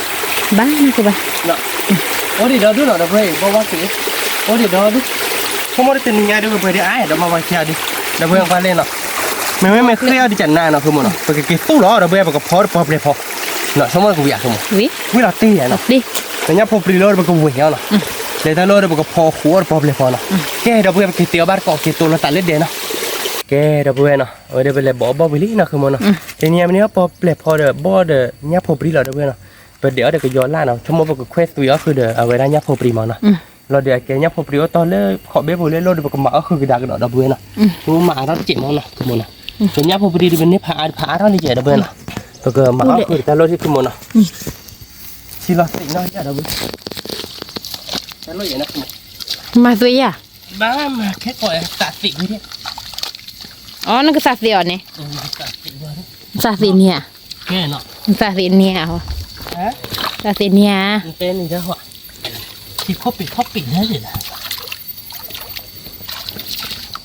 บ้านะกูบ้า
เนาะโอ้ดิเดี๋ยวดูหน่อยนะเพื่อนบอกว่าสิโอ้ดิเดี๋ยวดูเขาไม่ได้ติดง่ายด้วยเพื่อนดิเดี๋ยวมาวันเช้าดิเดี๋ยวเพื่อนไปเล่นเนาะไม่เคลียร์ดิจันนาเนาะคือมันเนาะเพราะกี่ตู้ล้อเดี๋ยวเพื่อนก็พอเลยพอเนาะสมมติกูอยากสมมติวิลาตีเนาะ
ดิ
แต่เนี่ยพอปรีโลดมันก็วิ่งเนาะเดี๋ยวถ้าโลดมันก็พอหัวพอเลยพอเนาะแค่เดี๋ยวเพื่อนกี่เตี้ยบ้านก็กี่ตัวเราตัดเล็ดเดียวเนาะแกเดี๋ยวเพื่อนเนาะเดี๋ยวไปเลยบ่วิลี่เนาะคือมันเนาะแต่เนี่ยมันเนี่ยพอเลยพอเดี๋ยวบ่เดี๋ยวเนี่ยพอปรีโลดเดี๋ยวเพื่อนเนาะเดี๋ยวก็ย้อนล่าเนาะชั่วโมงก็เควสตัวคือเดี๋ยวเอาไว้ได้เนี่ยพอปรีมาเนาะเราเดี๋ยวแกเนี่ยพอปรีตอนเลิกขอเบี้ยพอเล่นโลดเดี๋ยวก็มาก็คือกระดาษกระดาษเพื่อนเนาะกูมาเราเจ็บมั้งเนาะคือมันเนาะส่วนเนี่ยพอปรีเป็นเนี่ยผาเท่านี้เจ๋อเพื่อนเนาะตัวก็มาก็คือแต่โลดที่คือมันเนาะชีลอสิเนาะเจ๋อเพื่อนแต่โลดอย่างนั้น
มาสวยอ่ะ
บ้ามาแค่ก่อยตัดสิเนี่ย
นั่นก็สัตว์เดียวนี่สัตว์เนี่ย
แค่เนาะ
สัตว์เนี่ยเหรอ ตาเซเนีย
tên gì đó họ thì copy hết rồi nè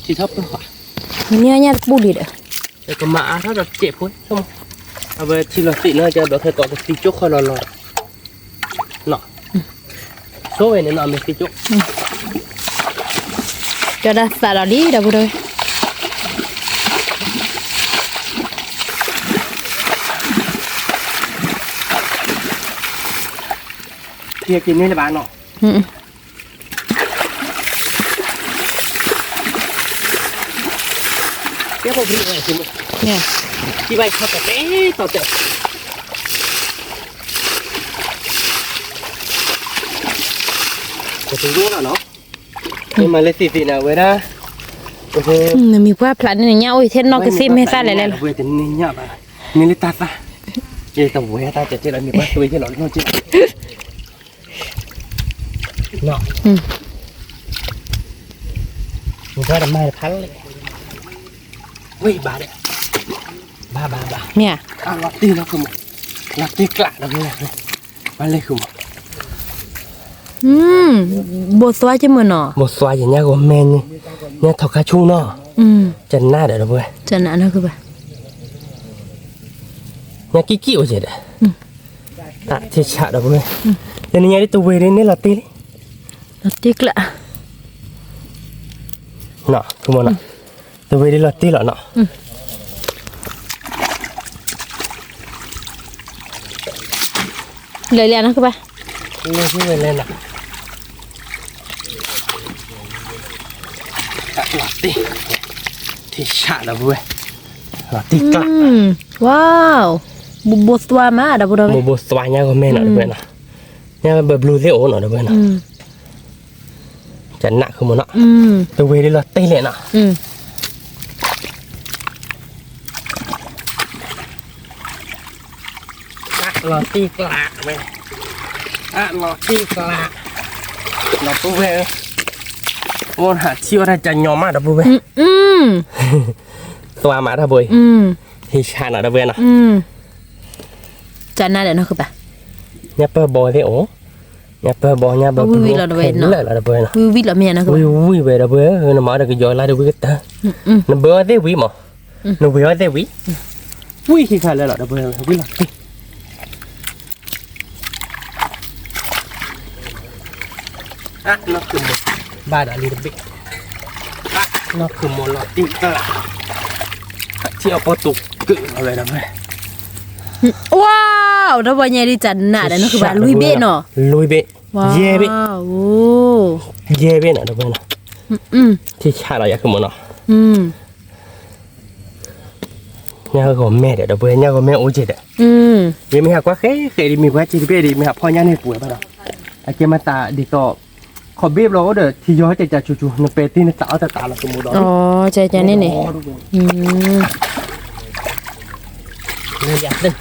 thì thấp thôi họ
เนี่ยเนี่ยปูดิเด้อ
để có mã nó được chẹp thôi không à về thì là xị nữa cho đó phải có cái tí chốt khỏi lò nọ số về nên nọ mình tí chốt
จะได้สาดดีเด้อบ่เด้อ
kia kia nên là bán nọ
อืม
tiếp vào vị này thì
เนี่ย
ที่ใบเขาแต่ต่อแต่จะถึงรู้แล้วเนาะนี่มาเลยสินะเว้ยนะโอเค
มันมีว่าพลันนี่เนี่ยโอ้ยเทนนอกก็ซิไม่ซ่าเลยเลย
เว้ยแต่นี่เนี่ยป่ะนี่ลิตาตาเย่แต่เว้ยตาจะเจอแล้วมีว่าตัวที่หลอนเขาเจอเนาะมีว่าทำไมพันเลยเว้ยบาเด้บ้า
เนี่ย
อ่ะลักตีแล้วคือหมดลักตีกละแล้วเนี่ยมันเลยคือหมด
บ่สวยจังมื้อเนาะ
một xoài gì nha gồm men nha thọc cá chung nó chân na để đâu vậy
จันน่ะนะคือบ่
nha kí kí ở gì đấy tạ thì chả đâu vậy nên nha đi tụ về đến đây là tí
นติกละ
nọ không nọ tụ về đây là tí là nọ
เลยๆนะคือบ่
lên chứ về lên nọ là tí thì chả đâu vậy là tí cả
ว้าวบ่สวยมาเด้อบ่เด้อ
một bộ xoài nha gồm men nọ đâu vậy nọ nha bờ blue dễ ổn nọ đâu vậy nọ chân nặng không nọ tụ về đây là tí lại nọ lò ti lạ mày lò ti lạ lò tu về môn hạt chiêu ra chả nhỏ mà đâu về toa mà đâu về thì chả nào đâu về nào
จันน่ะเด้อนะคือบ่
nhà bờ bò thế ố nhà bờ bò nhà bờ
vui là đâu về nó.
là đâu về nào
วิวๆละแม่นะคือบ่
vui về đâu về nó mở được cái giò lại đâu về ta nó bữa thế quý mà nó bữa thế quý vui khi khai lại là đâu về quý là ti nó cứ một ba đã đi được biết nó cứ một lọt tim cả chiều có tục cự ở đây đâu vậy
ว้าวแล้วบ่ใหญ่ดิจันน่ะเด้อนะคือบ่ลุยเบ้เนาะ
lui bệ
ว้าว
dê bệ
โอ้
dê bệ nào đâu vậy nào
อืม
thì cha là cái món nào
อืม
nhà có mẹ để đâu vậy nhà có mẹ ôi chết đấy
อืม
vì mình học quá khế đi mình quá chỉ biết đi mình họcพ่อnhà này tuổi bắt đầu cái kia mà ta đi to khó biết lo được thì do chạy chạy chu nó pe tin tạo ta tạo là cái món đó
อ๋อใจๆนี่นี่อืม
nên dạ đừng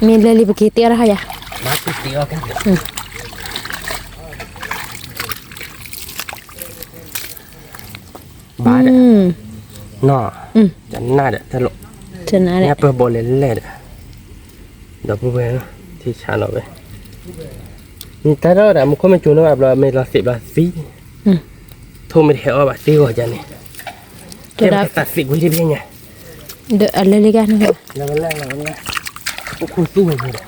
มีเลยลิบกิเตียแล้วค่ะยะ
má cứ tiêu cái ba đấy nọ chẳng na đấy thật lộ
จันน่ะแหละ
nhà bờ bò lên lên đấy đâu có về thì chả nó về ta đó là một con mình chú nó là mình là xịt là xí thôi mình theo bà xí rồi chả này cái bà ta xịt với đi bên nhà
เด้ออะไรเลยกันนะคะ
là cái một con tu rồi đấy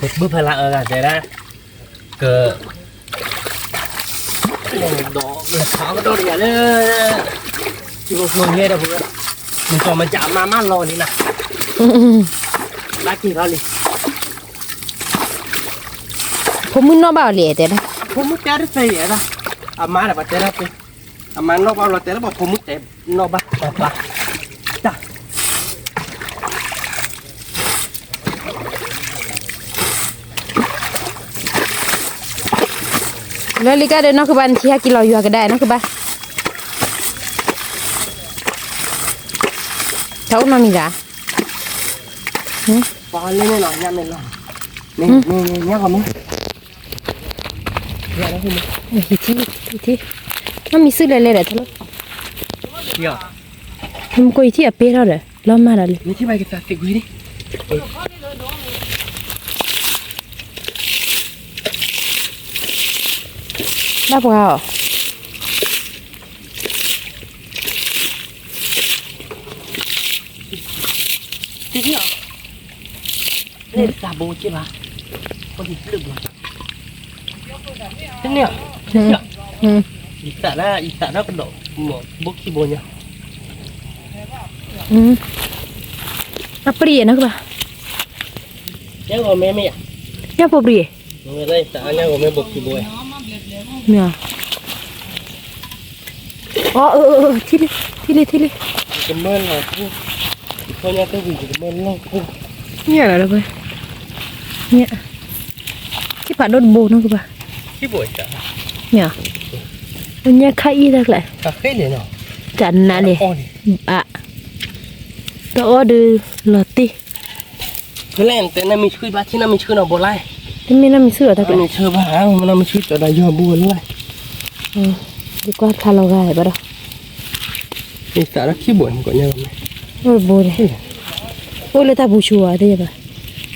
một bước phải lạ ở cả thế đó cờ đó là khó cái đó thì nữa chỉ có thường nghe đâu vừa mình còn mà chạm mà mát lò đi nè đã kỳ đó đi
ผมมึงเนาะบ่าวเหล่แต่นะ
không muốn té được gì vậy đó à má là bà té ra đi à má nó bao là té nó bảo không muốn té nó ba chà
แล้วลิกาเด้อเนาะคือบ้านที่หากินเราอยู่ก็ได้เนาะคือบ้านเท่านั้นนี่จ้ะ
ปอนเลยหน่อยย่าไม่หรอกนี่ย่าก่อนมั้งย่าแล้วคุณมั้ง
อีที่มันมีซื้อเลยแหละทั้ง
เดี๋ยว
มันก็อีที่อ่ะเป๊ะแล้วเด้อล้อมมาแล้ว
นี่ที่ไปกันสักติกุยดิ
ได้ปะ
ที่นี่เล่นซาบูใช่ปะคนที่ลึกเลยที่นี่อีสานน่ากระโดดหมดบุกขี้โบนเนี่ย
a prieนะคือป่ะ
ยังก็แม่ไม่อ่ะ
ยังพอ prie
ไม่ได้แต่ยังก็แม่บุกขี้โบย
เนี่ยอ๋อที่เลย
จะเมื่อไหร่พูดคนยังต้องวิ่งจะเมื่อไหร่พูด
เนี่ยอะไรไปเนี่ยที่ผ่านรถโบนะคือป่ะ
ขี้โบยจ้ะ
เนี่ยมันเนี่ยค่าอีได้เลย
คาเฟ่เลยเนาะ
จันนะเลย
อ๋อนี่
อ่ะตัวดูลอตตี้
คือแล่นแต่นั่นมีชื่อบ้านที่นั่นมีชื่อเนาะโบไล
ที่ไม่น่ามีเสื้อทั้ง
มัน
นั้
มีชื่อบ้านมันมีชื่อตัวใดยอบัวเลย
ดีกว่าทาเราไงป่ะล่ะ
นี่สาระขี้โบยมันก็เยอะไหม
โอ้โบเลยโอ้เลยตาบูชัวได้ป่ะ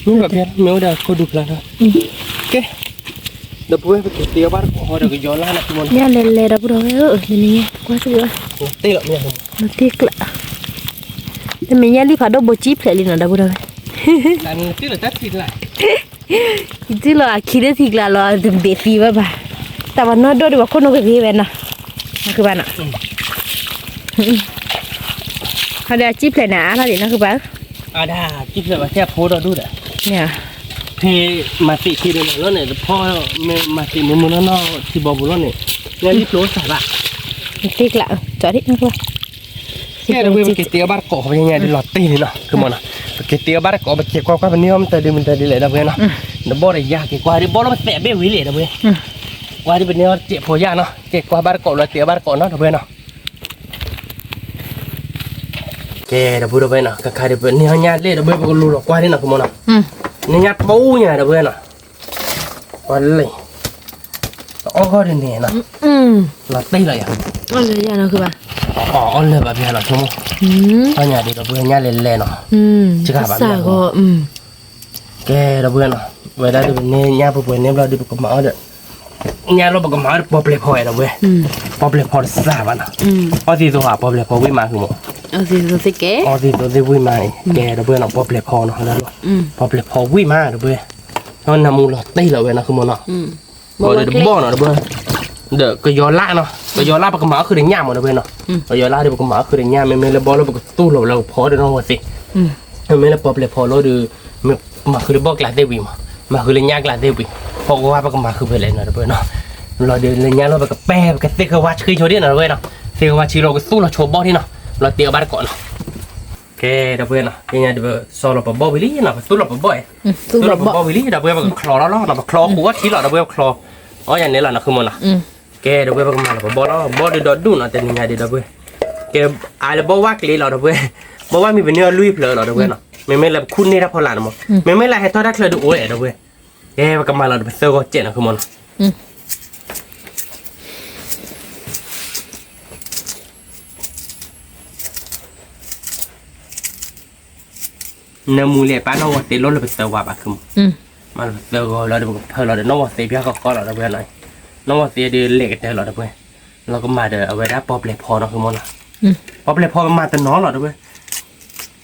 นี่แบบนี้ไม่ได้เขาดูแล้วนะโอเคเดี๋ยวพูดไปเที่ยวบ้านขอเดี๋ยวก็ย้อนล่านะทุกคน
เนี่ยเลยเราพูดว่านี่กว่าสิวะ
ตีหรอกเนี่ย
ลอตตี้กละแต่ไม่เนี่ยรีบผ่านรถโบจีบเลยนะเราพูดว่า
แต่นี่ตีหรือตัดตีละ
ที่เราคิดได้ทีละเราถึงเบสีว่าบ่าแต่วันนั้นดูดีว่าคนนู้นก็ดีเว้ยนะคือบ้านอ่ะเขาเดี๋ยวจีบเลยนะถ้าดีนะคือบ้าน
ได้จิ๊บเลยว่าแค่โพสเราดูเด้อ
เนี่ย
เพมาติที่เดินแล้วเนี่ยพ่อมาติมือมือน้องที่บอกบุญแล้วเนี่ยเนี่ยรีบโรสใส่ละ
ตีกละจอดดินะคือบ้าน
แค่เราไปเกี่ยวบ้านเกาะไปยังไงดิหลอดตีนี่เนาะคือมันอ่ะไปเกี่ยวบ้านเกาะไปเกี่ยวกับวันนี้มันแต่ดีเลยนะเพื่อนเนาะเดี๋ยวบ่ได้ยากกว่าดิบ่เราไปแสบเบี้ยวิเลยนะเพื่อนว่าที่เป็นเนื้อเจ็บพอยากเนาะเจ็บกว่าบ้านเกาะเราเกี่ยวบ้านเกาะเนาะเพื่อนเนาะแกเดี๋ยวพูดไปเนาะก็ใครเดี๋ยวเป็นเนื้อญาติเลยเดี๋ยวเพื่อนก็รู้หรอกว่าที่เนาะคือมันเนาะเนื้อญาติปูเนี่ยเดี๋ยวเพื่อนเนาะวันเลยอ๋อก็เดี๋ยวนี้เนาะเราตีเลยอ่ะ
อ๋อเลยยังนะคือบ้าน
อ๋อเลยแบบนี้เนาะชั่วโมงตอนนี้เดี๋ยวเพื่อนญาติเล่นๆเนาะจะกลับบ้าน
สาก็
แกเราเพื่อนเนาะเวลาเดี๋ยวเนี่ยญาติผู้ป่วยเนี่ยเราเดี๋ยวก็มาเด้อญาติเราบอกมาเดี๋ยวปอบเลยพอยเราเว้ยปอบเลยพอสาบ้านเนาะอ๋อที่ตัวปอบเลยพอวิ่งมาคือหมด
เอาสิแก
อ๋อที่ตัวที่วิ่งมาแกเราเพื่อนเนาะปอบเลยพอเนาะแล้วปอบเลยพอวิ่งมาเดี๋ยวเว้ยตอนนำมูลตีเราเว้ยนะคือหมดเนาะบ่เดี๋ยวบ่เนาะเดี๋ยวเว้ยเดี๋ยวก็ย้อนละเนาะก็ย้อนละปากกระหม่อคือเรื่องย่ามหมดเลยเนาะก็ย้อนละเดี๋ยวปากกระหม่อคือเรื่องย่ามไม่แล้วบ่แล้วปากตู้เราพอเดี๋ยวน้องว่าสิไม่แล้วปอบเลยพอแล้วดูมาคือบอกลาเดวิมาคือเรื่องยากลาเดวิเพราะว่าปากกระหม่อคือเพื่อนเนาะเดี๋ยวเว้ยเนาะเราเดินเรื่องยากเราแบบแป๊บกับเตะกว่าชื่อโชว์ดิเนาะเว้ยเนาะเตะกว่าชื่อเราก็สู้เราโชว์บอลที่เนาะเราเตะบ้านก่อนเนาะโอเคเดี๋ยวเว้ยเนาะยังไงเดี๋ยวโซโล่ปะบอลวิลลี่เนาะสู้เราปะบอยสู้เราปะบอลวิลลี่เดี๋ยวเว้ยมันคลอแล้วเนาะคลอหัวชี้เราเดี๋ยวเว้ยคลออ๋ออย่างนี้แหละนะคือมันนะแกเดี๋ยวเว้ยมันมาแล้วบอลแล้วบอลเดี๋ยวดูนะแต่ยังไงเดี๋ยวเว้ยแกอะไรบอลว่ากลีเราเดี๋ยวเว้ยบอกว่ามีเป็นเนื้อลุยเพลอเราเดี๋ยวเว้ยเนาะไม่แล้วคุณนี่ถ้าพอหลานมั้งไม่แล้วให้ทอดได้เลยดูโอ้ยเดี๋ยวเว้ยแกมันมาเราเดี๋ยวเซอร์ก็เจ็ดนะคือมันเนื้อมูเล่ป้าน้องว่าเตะรถเราไปเซอร์ว่าปะคือมันเซอร์ก็เราเดี๋ยวเราเดี๋ยวน้องว่าเตะพี่ก็เราเดี๋ยวเว้ยหน่อยน้องว่าเตะเดี๋ยวเล็กเดี๋ยวเราเดี๋ยวเว้ยเราก็มาเดี๋ยวเอาไว้ได้ปอบเล็กพอเนาะคือมันนะปอบเล็กพอมันมาแต่น้องเราเดี๋ยวเว้ย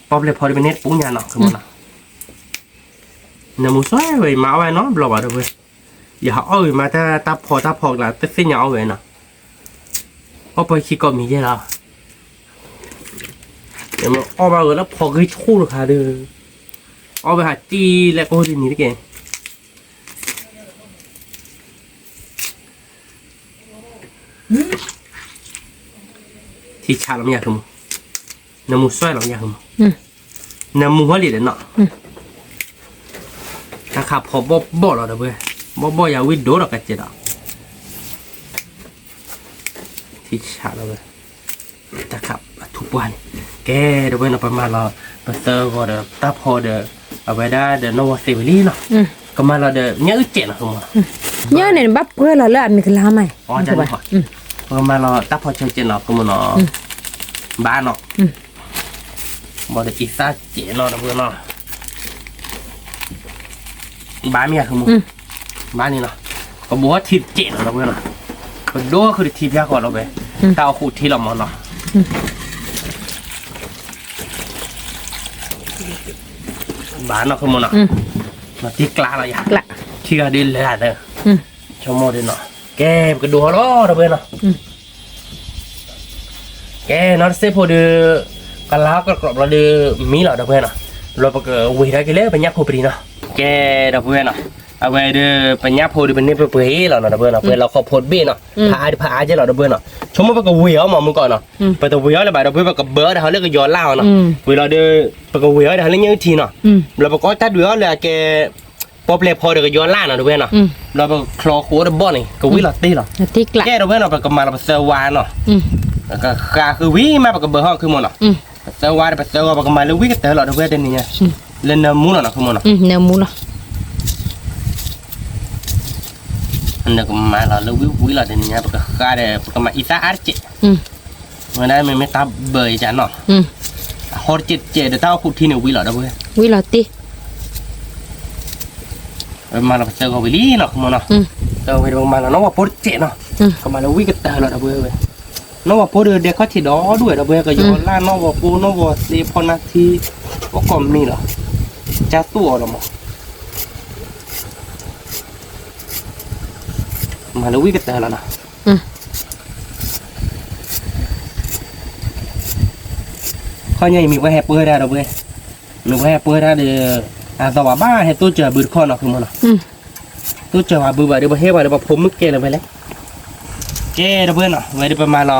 ปอบเล็กพอเป็นเน็ตปุ้งยาเนาะคือมันนะเนื้อมูสวยเว้ยมาเอาไว้เนาะเราว่าเดี๋ยวเว้ยอย่าเอามาแต่ตาพอละแต่เส้นยาวเว้ยเนาะเอาไปขี้ก็มีเยอะแล้วเดี๋ยวมันเอาไปแล้วพอคือชู้เลยค่ะเด้อเอาไปหาจีแล้วก็ดีนี่ได้แกที่ชาเราไม่อยากทำน้ำมูสวยเราอยากทำน้ำมูหัวเหลี่ยมเนาะถ้าขับพอบ่เราเด้อเว้ยบ่อย่าวิ่งโดดเราก็เจ็ดอ่ะที่ชาเราเว้ยถ้าขับทุกวันแกเด้อเว้ยเราประมาณเราเซอร์ก็เด้อตาพอเด้อ เอาไว้ได้เดี๋ยวน้องเซเวลี่เนาะก็มาเราเดี๋ยวเนี้ยอึเจ๋งนะคุณหมอ
nhớ này bắp quê là lợn mình làm mày
อ๋อจังหวะก็มาเราตับพอเชยเจ๋งเนาะคุณหมอเนาะบ้านเนาะบอได้อีซ่าเจ๋งเนาะเพื่อนเนาะบ้านเมียคุณหมอบ้านนี่เนาะก็บอกว่าทีเจ๋งเนาะเพื่อนเนาะก็ดูคือทียากกว่าเราไปเต้าขู่ที่เราหมดเนาะบ้านเนาะคุณหมอเนาะมาที่กลางเราอยาก
lạ
ที่ก็ดีเลยเด้อชมโมดีเนาะแกก็ดูล้อเราไปเนาะแกนอนเซฟพอดีกันแล้วก็กรอบเราดีมีเหรอเด้อเพื่อนเนาะเราไปก็วิ่งได้กี่เล่ไปยับพอดีเนาะแกเด้อเพื่อนเนาะเอาไว้เด้อไปยับพอดีเป็นนี่ไปเปื่อยเราเนาะเด้อเพื่อนเนาะเพื่อนเราขอพดเบี้ยเนาะพาเจ้าเราเด้อเพื่อนเนาะชมโมไปก็วิ่งเอาหมอมึงก่อนเนาะไปตัววิ่งเลยไปเด้อเพื่อนไปก็เบิร์ดเขาเรียกก็ย้อนเล่าเนาะเวลาเด้อไปก็วิ่งเดี๋ยวเขาเรียกยังทีเนาะเราไปก็ตัดวิ่งเลยแกพอเปลี่ยนพอเดี๋ยวก็ย้อนล่าเนาะเด้อเพื่อนเนาะเราไปคลอคัวเด้อบ่อนี่ก็วิ่งเราตีเนาะ
tí lạ
แกเด้อเพื่อนเนาะไปก็มาเราไปเซอร์วานเนาะก็คือวิ่งมาไปก็เบอร์ห้องคือหมดเนาะเซอร์วานไปเซอร์วานไปก็มาแล้ววิ่งก็เตะเราเด้อเพื่อนเดี๋ยวนี้เล่นมูเนาะคือหมดเนาะ
nè mua nó
อันนี้ก็มาเราวิ่งเราเดี๋ยวนี้ไปก็เดี๋ยวไปก็มาอีซ่าอาร์เจเมื่อนั้นไม่ตับเบย์จ้ะเนาะฮอร์เจเดี๋ยวถ้าพูดที่เนี่ยวิ่งเราเด้อเพื่อน
quý là tí
มาเราไปเซอร์เขาไปลีเนาะคือหมดเนาะเซอร์ไปมาเราน้องว่าโปรเจเนาะก็มาแล้ววิ่งก็เตะเราเด้อเพื่อนน้องว่าโปรเด็กเขาที่ดอด้วยเด้อเพื่อนก็ย้อนล่าน้องว่าปูน้องว่าเซพอนาทีว่าก็มีเหรอจ้าตัวเราหมดมาแล้ววิ่งกันแต่ละนะข้อใหญ่มีไว้แฮปเปอร์ได้เราเว้ยมีไว้แฮปเปอร์ได้เดี๋ยวสวัสดิ์ให้ตัวเจอบืดข้อเนาะคือมันเนาะตัวเจอว่าบืดไปเดี๋ยวเฮ้ยว่าเดี๋ยวผมมึกเกลไปเลยเจ้เราเพื่อนเนาะไว้เดี๋ยวประมาณเรา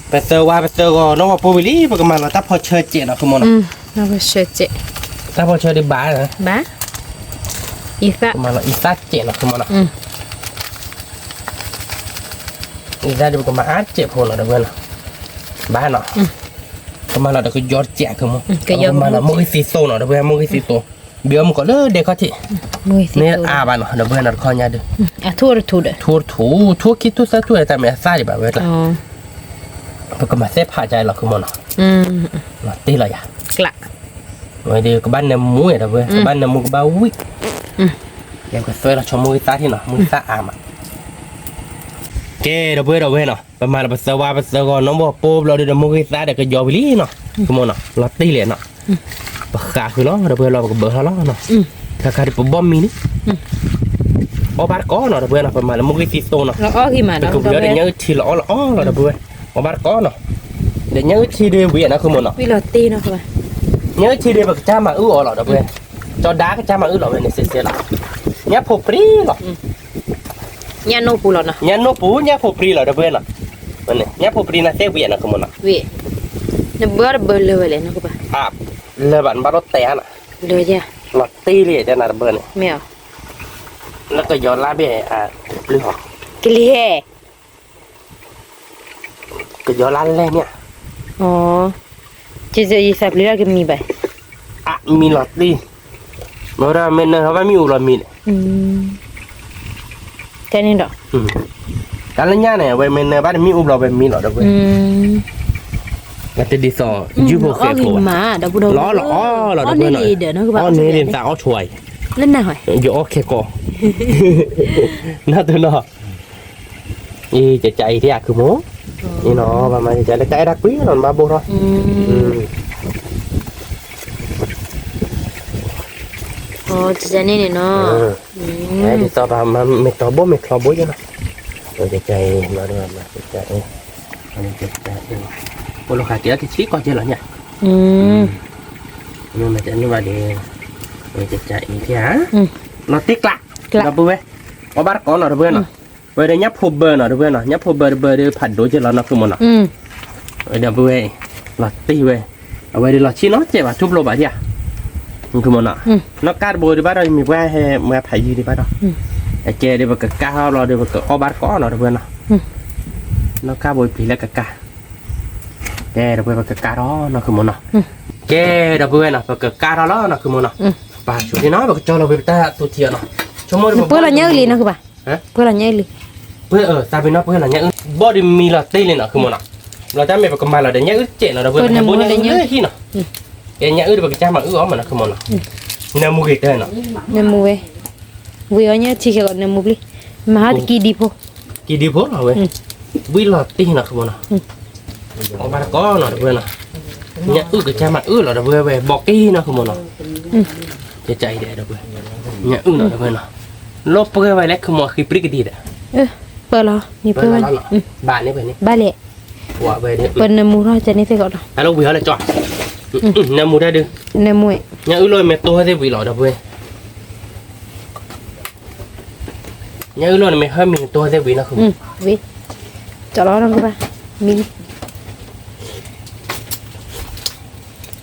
ไปเซอร์ว่าไปเซอร์ก็น้องว่าโปรวิลี่ประมาณเราถ้าพอเชิดเจเนาะคือมันเนาะ
nó có sợ chị
ถ้าพอเชิดได้บ้านะ
bá ý
ป
sa
ระมาณเราอีซ่าเจเนาะคือมันเนาะอีซ่าเดี๋ยวก็มาอาร์เจ็บหัวเนาะเพื่อนเนาะบ้าเนาะประมาณเราเดี๋ยวก็ยอดแจกคือมันประมาณเราโมกิซิโซเนาะเดี๋ยวเพื่อนโมกิซิโซเบี้ยมันก็เลยเด็กเขาที่
nuôi
นี่
thì
อาบ้านเนาะเดี๋ยวเพื่อนเราคอยยาดู
à thua rồi thua đấy
ทั่วคิดทั่วซะทั่วแต่ไม่ซ่าดิแบบเว้ยล่ะ
ờ
ก็มาเซฟผ่าใจเราคือมันเนาะเราตีเราอย่า
lạ
ไว้เดี๋ยวก็บ้านเนี่ยมุ้ยเดี๋ยวเพื่อนบ้านเนี่ยมุ้ยก็บ้าวิ่งยังก็สวยเราชมมุ้ยซ่าที่เนาะมุ้ยซ่าอามาเจ้เดี๋ยวเพื่อนเนาะประมาณเราไปเซอร์ว่าไปเซอร์ก่อนน้องบอกปุ๊บเราเดี๋ยวมุ้ยซ่าเดี๋ยวก็ยอไปลี่เนาะคือมันเนาะเราตีเลยเนาะปากกาคือเนาะเดี๋ยวเพื่อนเราก็เบอร์เขาเนาะถ้าใครที่บอมมีนี่บาร์ก้อนเนาะเดี๋ยวเพื่อนเนาะประมาณเรามุ้ยซิโซเนาะ
nó ó gì mà
แต่
nó
ก็เดี๋ยวเดี๋ยวนี้ทีละอ๋อเดี๋ยวเพื่อนบาร์ก้อนเนาะเดี๋ยวนี้ทีเดียวเวียนนะคือมันเนาะ
quý là tí nó các bạn
นี้ทีเดียวแบบจ้ามาอ๋อเดี๋ยวเพื่อนจอดาก็จ้ามาอ๋อเว้ยเนี่ยเสียละเนี่ยพอปรีเนาะ
nhà nô phù lọt nè
เนี่ยโนปูเนี่ยพอปรีเดี๋ยวเพื่อนเนาะมันเนี่ยพอปรีนะเสียเวียนนะคือมันเนาะ
vì nó bớt bớt lừa vậy nó các bạn
เลยบันบารถแต่น่ะ
lừa chưa
หลอดตีเลยจะน่ะเพื่อน
mèo
แล้วก็ย้อนลาเบี้ยเรื่อง
cái lìa
ก็ย้อนลาแรกเนี่ย
ồ chỉ giờ gì sắp lừa cái mi vậy
มีหลอดตีเมื่อเราเมนเขาว่ามีอุลมีเนี่ย
cái này đó
การเล่นยาเนี่ยเว้ยเมนบ้านมีอุลเราเป็นมีหลอดเว้ยมันจะดีสอยูโบเก
ó
โก
gì mà đâu có đâu
ล้อหรอหลอด
ó
เพื่อน
này
หน่อย
gì để nó các
อ๋อ
bạn
เนี่ยเรียนสาวช่วย
lên nào hỏi
อยู่โอเคโกน่าตัวเนาะอีจะใจที่อยากคือโมนี่เนาะประมาณจะได้ใจรักquýหน่อยมาโบเนาะ
chỉ ra này nó
ไอ้ที่ต่อมาไม่ต่อโบไม่คลอโบยังเนาะจะใจมาด้วยมาจะใจมันจะใจโบลูกค้าเจอที่ชี้ก่อนเจอหรอเนี่ยนี่มันจะนี่ว่าเดี๋ยวมันจะใจที่ฮะเราติ๊กละเราปุ๊บเว้ยว่าบ้านก่อนเนาะเพื่อนเนาะเว้ยเดี๋ยวยับพูเบอร์เนาะเพื่อนเนาะยับพูเบอร์เดี๋ยวผัดโดนเจอแล้วเนาะคือมันเนาะเดี๋ยวปุ๊บเว้ยเราตีเว้ยเอาไว้เดี๋ยวเราชี้เนาะเจ็บอ่ะทุบโลบะที่อ่ะมันคือมันอ่ะนกการ์โบดีบ้านเรามีแว่ให้แว่ไผ่ยืดีบ้านเราไอ้เจเดี๋ยวมันก็ก้าวเราเดี๋ยวมันก็เอาบ้านก้อนเนาะเพื่อนเนาะนกการ์โบผีแล้วก็ก้าเจเดี๋ยวมันก็ก้าร้อนเนาะคือมันเนาะเจเดี๋ยวเพื่อนเนาะมันก็ก้าร้อนเนาะคือมันเนาะ ป่าชุดนี้เนาะแบบจอเราไปตาตัวเทียเนาะชั่วโมง
เพื่อละเยอะเลยนะคือป่ะเพื่อละเยอะเลย
เพื่อตาเป็นเนาะเพื่ออะไรเนี่ยบอดี้มีละตีเลยเนาะคือมันเนาะเราจะไม่ประมาณเราเดี๋ยวเนี่ยเจ๋เนาะเพื่อนบุญเนี่ยที่เนาะเดี๋ยวเนี่ยแบบจะมาอ๋อมันเนาะคือมันเนาะเนี่ยมุกิเตเนาะ
เนี่ยมูเว้ยวิวเนี่ยที่เขาเนี่ยมูบลิมาหากี่ดีพอ
กี่ดีพอเว้ยวิละตีเนาะคือมันเนาะออกมาก็เนาะเพื่อนเนาะเนี่ยก็จะมาเราเพื่อนเว้ยบอกกี้เนาะคือมันเนาะจะใจเด้อเพื่อนเนี่ยเนาะเพื่อนเนาะลบเพื่อนไว้แล้วคือมันคือปริกดีเด้อ
เปิดเหรอนี่เปิด
บ้านนี่เพื่อนนี่
บ้านเละ
หัวเว้ยเนี่ย
เปิดเนี่ยมูเราจะนี่ใส่ก่อนเนาะ
แล้วเราวิ่งเลยจ่อเนี่ยมูได้ดึง
เนี่ยมู
เนี่ยเลยเมตัวให้วิ่งหล่อเด้อเพื่อนเนี่ยเลยไม่ให้มีตัวให้วิ่งนะคือ
วิจอดล้อนั่งคือป่ะมิน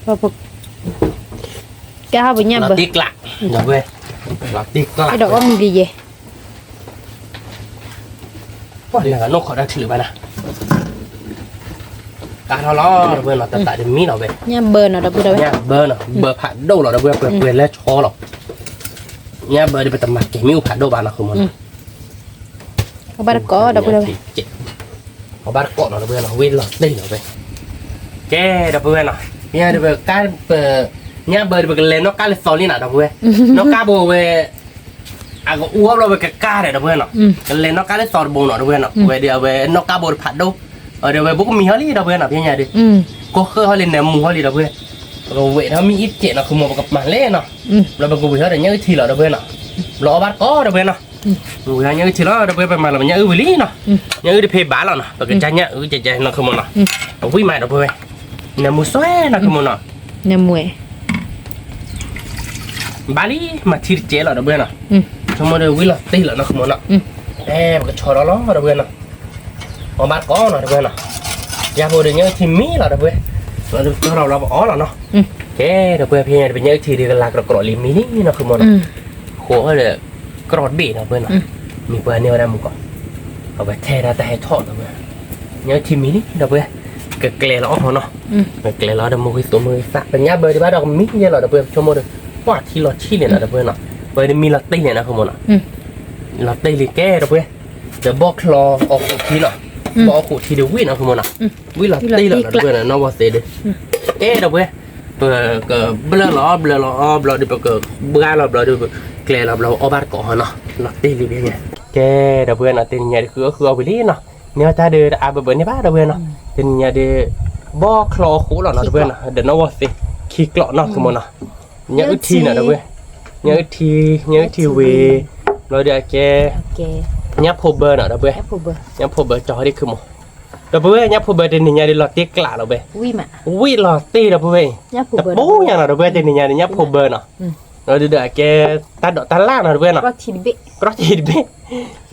พอปุ๊บแกหาบุญเนี่ยเบอร์
ติ๊กละเด้อเพื่อนเราติ๊กละ
ไอ้ดอกว่ามีดีเย่
ว่าเดี๋ยวนกเขาได้ถือไปนะการเราล้อเพื่อนเราแต่แต่เดี๋ยวมีเราเว้ย
เนี่ยเบอร์เนาะเราพูดได้ไหม
เนี่ยเบอร์เนาะเบอร์ผ่านโดเราเพื่อนเปลี่ยนแล้วชอหรอกเนี่ยเบอร์ที่เป็นตำหนักเกมิวผ่านโดบ้านเราคือมัน
เขาบ้านก็เราพูดได้ไหม
เขาบ้านก็เราเพื่อนเราวิ่งเราได้เราเว้ยแกเราเพื่อนเนาะเนี่ยเดี๋ยวการเปิดเนี่ยเบอร์เดี๋ยวเล่นนกกาเลยซอลี่น่ะเราเพื่อนนกกาโบเว้ยอ่ะก็อ้วกเราไปกะกาเลยเราเพื่อนเนาะกันเล่นนกกาเลยซอโบเนาะเราเพื่อนเนาะเว้ยเดี๋ยวเว้ยนกกาโบผ่านโดเดี๋ยวเว้ยบุกมีฮอลลี่เราเพื่อนเนาะพี่ใหญ่ดิก็คือฮอลลี่เนี่ยมูฮอลลี่เราเพื่อนเราเว้ยถ้ามีอิฟเจเนาะคือหมดกับมาเล่เนาะเราไปกูไปเท่าไหร่เนี่ยทีเราเพื่อนเนาะรอบ้านก็เราเพื่อนเนาะกูเนี่ยทีเราเพื่อนไปมาเราเนี่ยวิลี่เนาะเนี่ยดิเพย์บ้านเราเนาะปกติเนี่ยใจเนาะคือมันเนาะเอาวิ่งมาเราเพื่อนเนี่ยมูสวยเนาะคือมันเนาะ
เนี่ยมวย
บาลีมาทีเจเราเพื่อนเนาะชั่วโมงเดียววิ่งเราตีเราเนาะคือมันเนาะมันก็ชอเราล้อเราเพื่อนเนาะเอาบ้านก็เนาะเพื่อนเนาะยาโบเดี๋ยวเนี่ยทีมีเราเพื่อนเราอ๋อเราเนาะแกเราเพื่อนพี่เนี่ยเป็นเนี่ยทีเดียวกันหลักเรากรอลิมินี่เนาะคือมันเนาะโหเลยกรอดบีเนาะเพื่อนเนาะมีเพื่อนเนี่ยได้มึงก่อนเอาไปแท้แต่ให้ทอดเนาะเพื่อนเนี่ยทีมีนี่เราเพื่อนเกลือเราอ๋อเนาะเกลือเราเดี๋ยวมือตัวมือสักเป็นเนี่ยเบอร์ที่บ้านเรามีเนี่ยเราเพื่อนชั่วโมงเดียวว่าที่เราชี้เนี่ยนะเพื่อนเนาะเบอร์มีเราตีเนี่ยนะคือมันเนาะเราตีเลยแกเราเพื่อนเดี๋ยวบอกคลอออกทีเนาะบอกขูดทีเดียววิ่งนะคือมันเนาะวิ่งเราตีเราเพื่อนเนาะว่าเสด็จแกเราเพื่อนเบอร์ก็เบลอล้อเบลอเดี๋ยวเกิดเบื่อเราเบลอเดี๋ยวเกลือเราเอาบ้านก่อนเนาะเราตีเลยเนี่ยแกเราเพื่อนเนาะตีเนี่ยคือเอาไปเล่นเนาะเนี่ยถ้าเดินอาบเบอร์นี่บ้านเราเพื่อนเนาะตีเนี่ยเดี๋ยวบอกคลอขูดเราเนาะเพื่อนเนาะเดี๋ยวน้องว่าสิขี้เกลาะเนาะคือมันเนาะเนี่ยอึดทีเนาะเพื่อนเนี่ยอึดทีเวเราเดี๋ยวแกเนี่ยพบเบอร์เนาะเพื่อนเนี่ยพบเบอร์จอที่คือมันเราเพื่อนเนี่ยพบเบอร์ตีเนี่ยเดี๋ยวเราตีกล้าเราเพื่อนวิ่งเราตีเราเพื่อนแต่ปูอย่างเราเพื่อนตีเนี่ยพบเบอร์เนาะเราเดี๋ยวแกตาล่าเนาะเพื่อนเนาะกรอทีเบ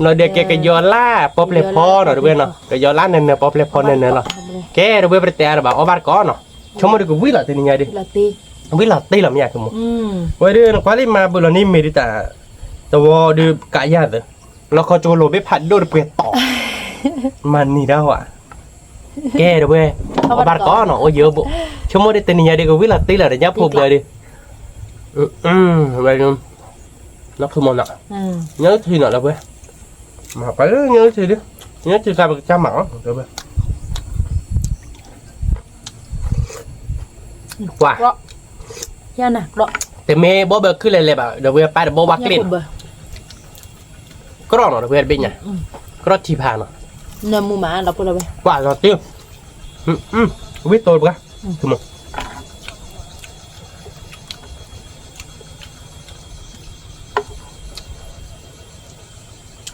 เราเดี๋ยวแกก็ยอล่าป๊อปเลพอเนาะเพื่อนเนาะก็ยอล่าเนี่ยป๊อปเลพอเนี่ยเนาะแกเราเพื่อนไปแต่เราแบบเอาบ้านก้อนเนาะชั่วโมงเดียวก็วิ่งเราตีเนี่ยดิวิ่งเราตีเราไม่อยากคือมันวันเดือนกว่าที่มาบุรุษนี่มีแต่ตัวดูกายาดเลยเราเขาโจโลไปผัดโดนเปลี่ยนต่อมันนี่ได้ว่ะแกเราเพื่อนเอาบ้านก้อนเนาะโอ้เยอะบุชั่วโมงเดียวตีเนี่ยดิก็วิ่งเราตีเราเดี๋ยวยับผมเลยดิvậy luôn nó không ngon ạ nhớ thì nào đâu vậy mà phải nhớ thì đi nhớ thì sao cha mỏng được vậy wow
ya nè đó
แต่เมย์บ่เบอร์ขึ้นเลยแบบเดี๋ยวเวลาไปเดี๋ยวบ่วักเล่นก็รอหน่อยเดี๋ยวเวลาเป็นไงก็รอทีผ่านเนาะ
nè mua mà đọc rồi vậy
ว่าเราtiêu biết tôi bữaคือมั้ง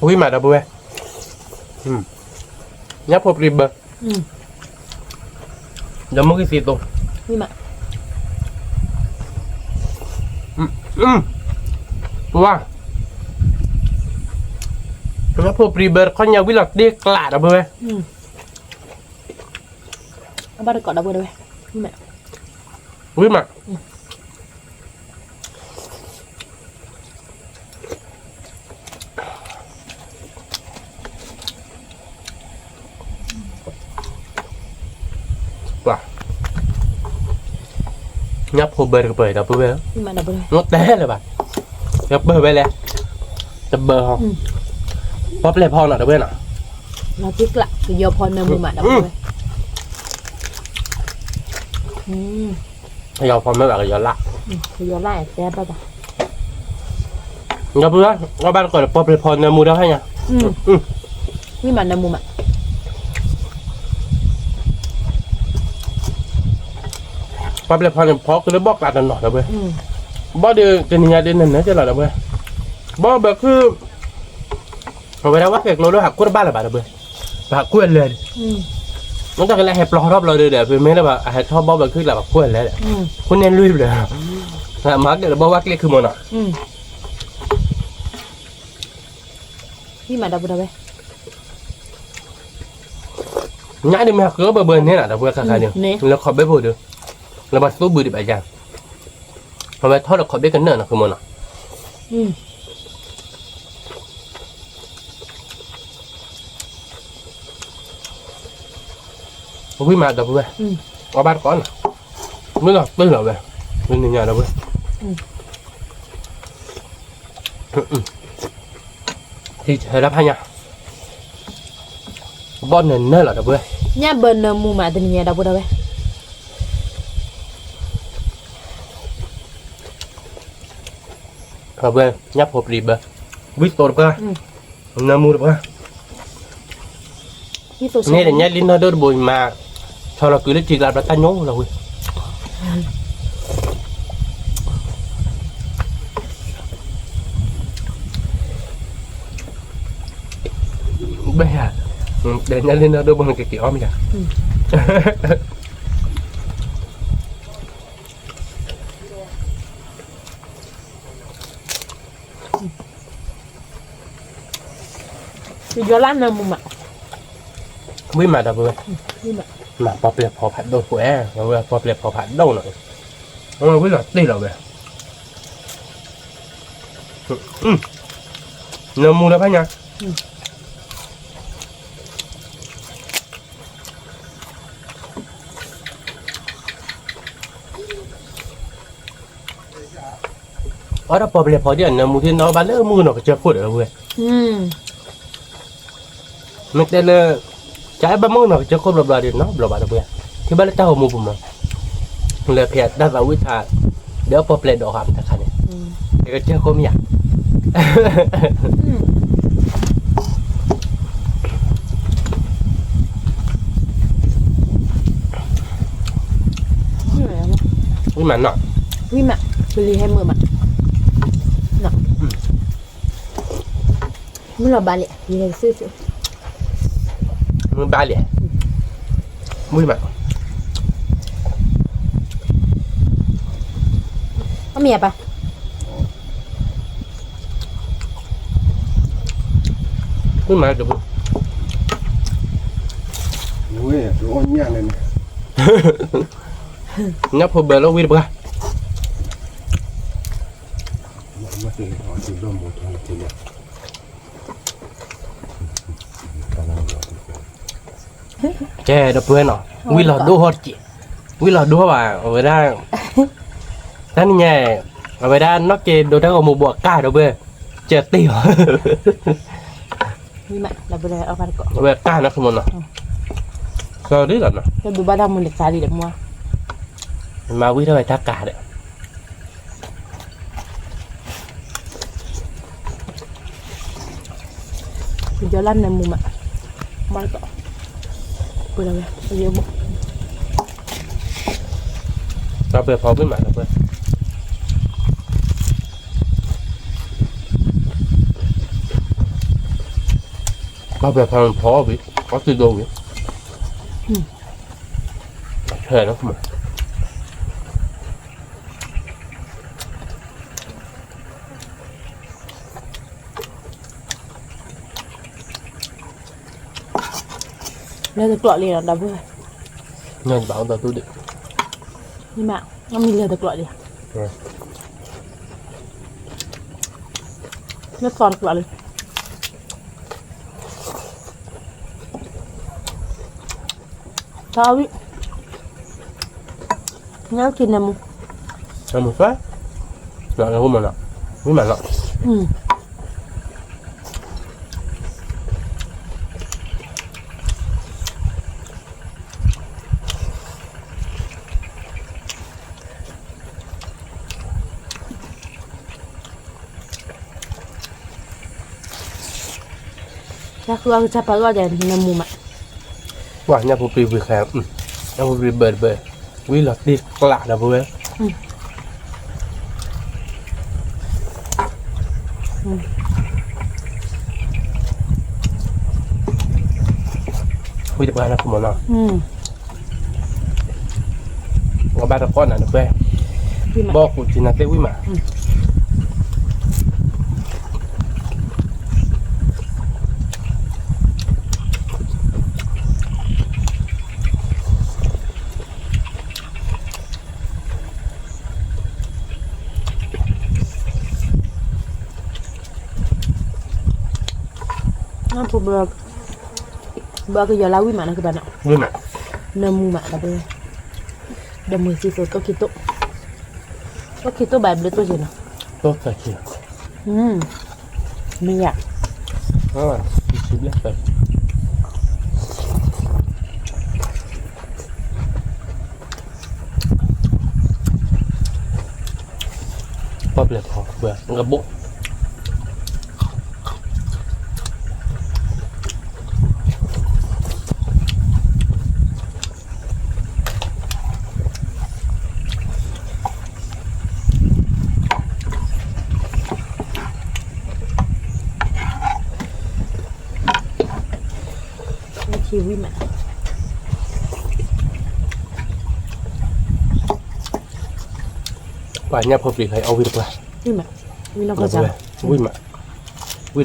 วิ่งมาดับเบิ้ลยับพบริบเบอร์เดี๋ยวมึงกินสิตัว
วิ่งมา
ว่ายับพบริบเบอร์เขาเนี่ยวิ่งหลักเดียกลาดับเบิ้ล
เอาบ้านก่อนดับเบิ้ลเลยวิ่งมา
วิ่งมา nhấp hồ bơi được bơi đâu bơi
nhưng mà đâu bơi
nó té rồi bạn nhấp bơi bơi lẹ tập bơi không bóp lẹ phong nào đâu bơi nào
nó tiếc lạ cái do phòn nằm mà đâu bơi
giờ phong mới bảo là giờ lạ
cái do lại té bao giờ
nhấp bơi nó ban gọi là bóp lẹ phong nằm mù đâu hay nhỉ
nhưng mà nằm mà
bóp lẹ phong phó cứ bóp lại nọ đâu bơi bóp đi cái nhà đi nền nữa chứ là đâu bơi bópแบบคือเอาไว้แล้วว่าเก็กโลด้วยหักกุ้งบ้านละบาทเบอร์หักกุ้งเลยน้องจากอะไรแหบรอรอบเราเดี๋ยวเป็นไม่ได้แบบแหบชอบบ๊อบแบบคือแบบกุ้งเลยแหละคุณเน้นลุยเลยมาร์กเดี๋ยวบ๊อบว่าเกลียคือมันอ่ะ
นี่มาดับเบิลไป
ง่ายดีไหมครับก็เบอร์นี่แหละดับเบิลค่าเดียวแล้วขอเบ๊บดูแล้วมาสู้บือดิบไปจังทำไมทอดแล้วขอเบ๊กันเนื้อนะคือมันอ่ะวิ่งมาดับเบิ้ลเอาบ้านก่อนไม่หรอกตื้อหรอกเว้ยเป็นยังไงดับเบิ้ลที่เธอรับให้ยังบอลเนี่ยเหรอดับเบิ้ล
เนี่ยเบิร์นมูมาตัวนี้ดับเบิลไป
ดับเบิ้ลยับหัวปรีบเบิ้ลวิ่งตัวดับเบิ้ลน้ำมูดับเบิ้ลนี่เดี๋ยวนี้ลิ้นเราเดินบนมาชอบเราคือเล่นจีกลาบแล้วตาโน้เราเว้ยเบ้อะเดี๋ยวนี้ลิ้นเราเดินบนเกี่ยวๆมั้ยจ๊ะ
คือย้อนล้านนำมุมอ่ะ
วิ่งมาดับเบิ้ลมาพอเปลี่ยนพอผัดโดนหัวแอร์เราพอเปลี่ยนพอผัดโดนหน่อยเราวิ่งหลอดตีเราเลยเนื้อมูแล้วพ่อเนี่ยอ๋อถ้าพอเปลี่ยนพอเดี๋ยวเนื้อมูที่น้องบ้านเลือมูหน่อยก็จะพูดเอาเว้ยไม่ได้เลยtrái ba món nào cho con lợp đi nó lợp được bây thì bây giờ tao mua bùm mà lợp hạt đã vào quýt hạt để ở plate đồ hàm thật này thì cái chơi không nhặt nhưng mà nọ
nhưng mà beli hay mưa mà nọ muốn là balik đi lên sư
มึงบ้าเลยมึงมา
เอาเมียปะ
มึงมาเดี๋ยวมึง
โอ้ยร้อนยากเลยนะ
งับพอเบอร์แล้ววิ่งไป
มาถึงขอถึงร่มหมดทีเดียว
เจ๊ดับเบิ้ลเนาะวิ่งหลอดดูฮอตจีวิ่งหลอดดูว่าเอาไว้ได้ท่านนี่เอาไว้ได้นอกเจโดนทั้งหมู่บวกก้าดับเบิ้ลเจ็ดตีเหรอ
นี่มาดับเบิลเอาไปก่อน
เอาไว้ก้านะคุณมันเนาะก็ดีก่อนเนาะ
จะดูบ้านเรามันเด็กสาดีเด็กมัว
มาวิ่งเท่าไหร่ทักกาเด้
อย้อนล้านนำมุมอ่ะมาต่อเปิดเลยเยอะบุก
เราเปิดพอขึ้นมาเราเปิดเราเปิดพอพอวิก็ติดโดวิเท่แล้วคุณมา
แล้วจะกรอดเลยหรอดับเบิ้ล
เงินbảo tao tôi định
นี่มาnóมีเลยจะกรอดเลยnó cònกรอดเลยชอบวิงั้นกินนะมึง
ăn một phát là không mà nọ với mà nọ
อืมถ้าคือเอาจะไปก็จะในมุมอ่ะ
quả nhà phụ bì vừa khám nhà phụ bì bệt bệt quý lọt đi lạ là vừa quý được ba là không nào
อืม
có ba con là được về
พี่มา
bo cụ chỉ là tê quý mà
Nah, ke jalawi mana ke bana?
quý mà
Nemu mak dah boleh. Dah mesti foto kita. Oh kita Bible tu je nah.
tốt thật kìa
Minyak.
đó là chỉ biết rồi bóp lên họ vừa ngập bụng
Kiwi mak.
và nhà phụ bì hay ao được qua
Ni mak. Ni nak
là
kerja.
vừa quý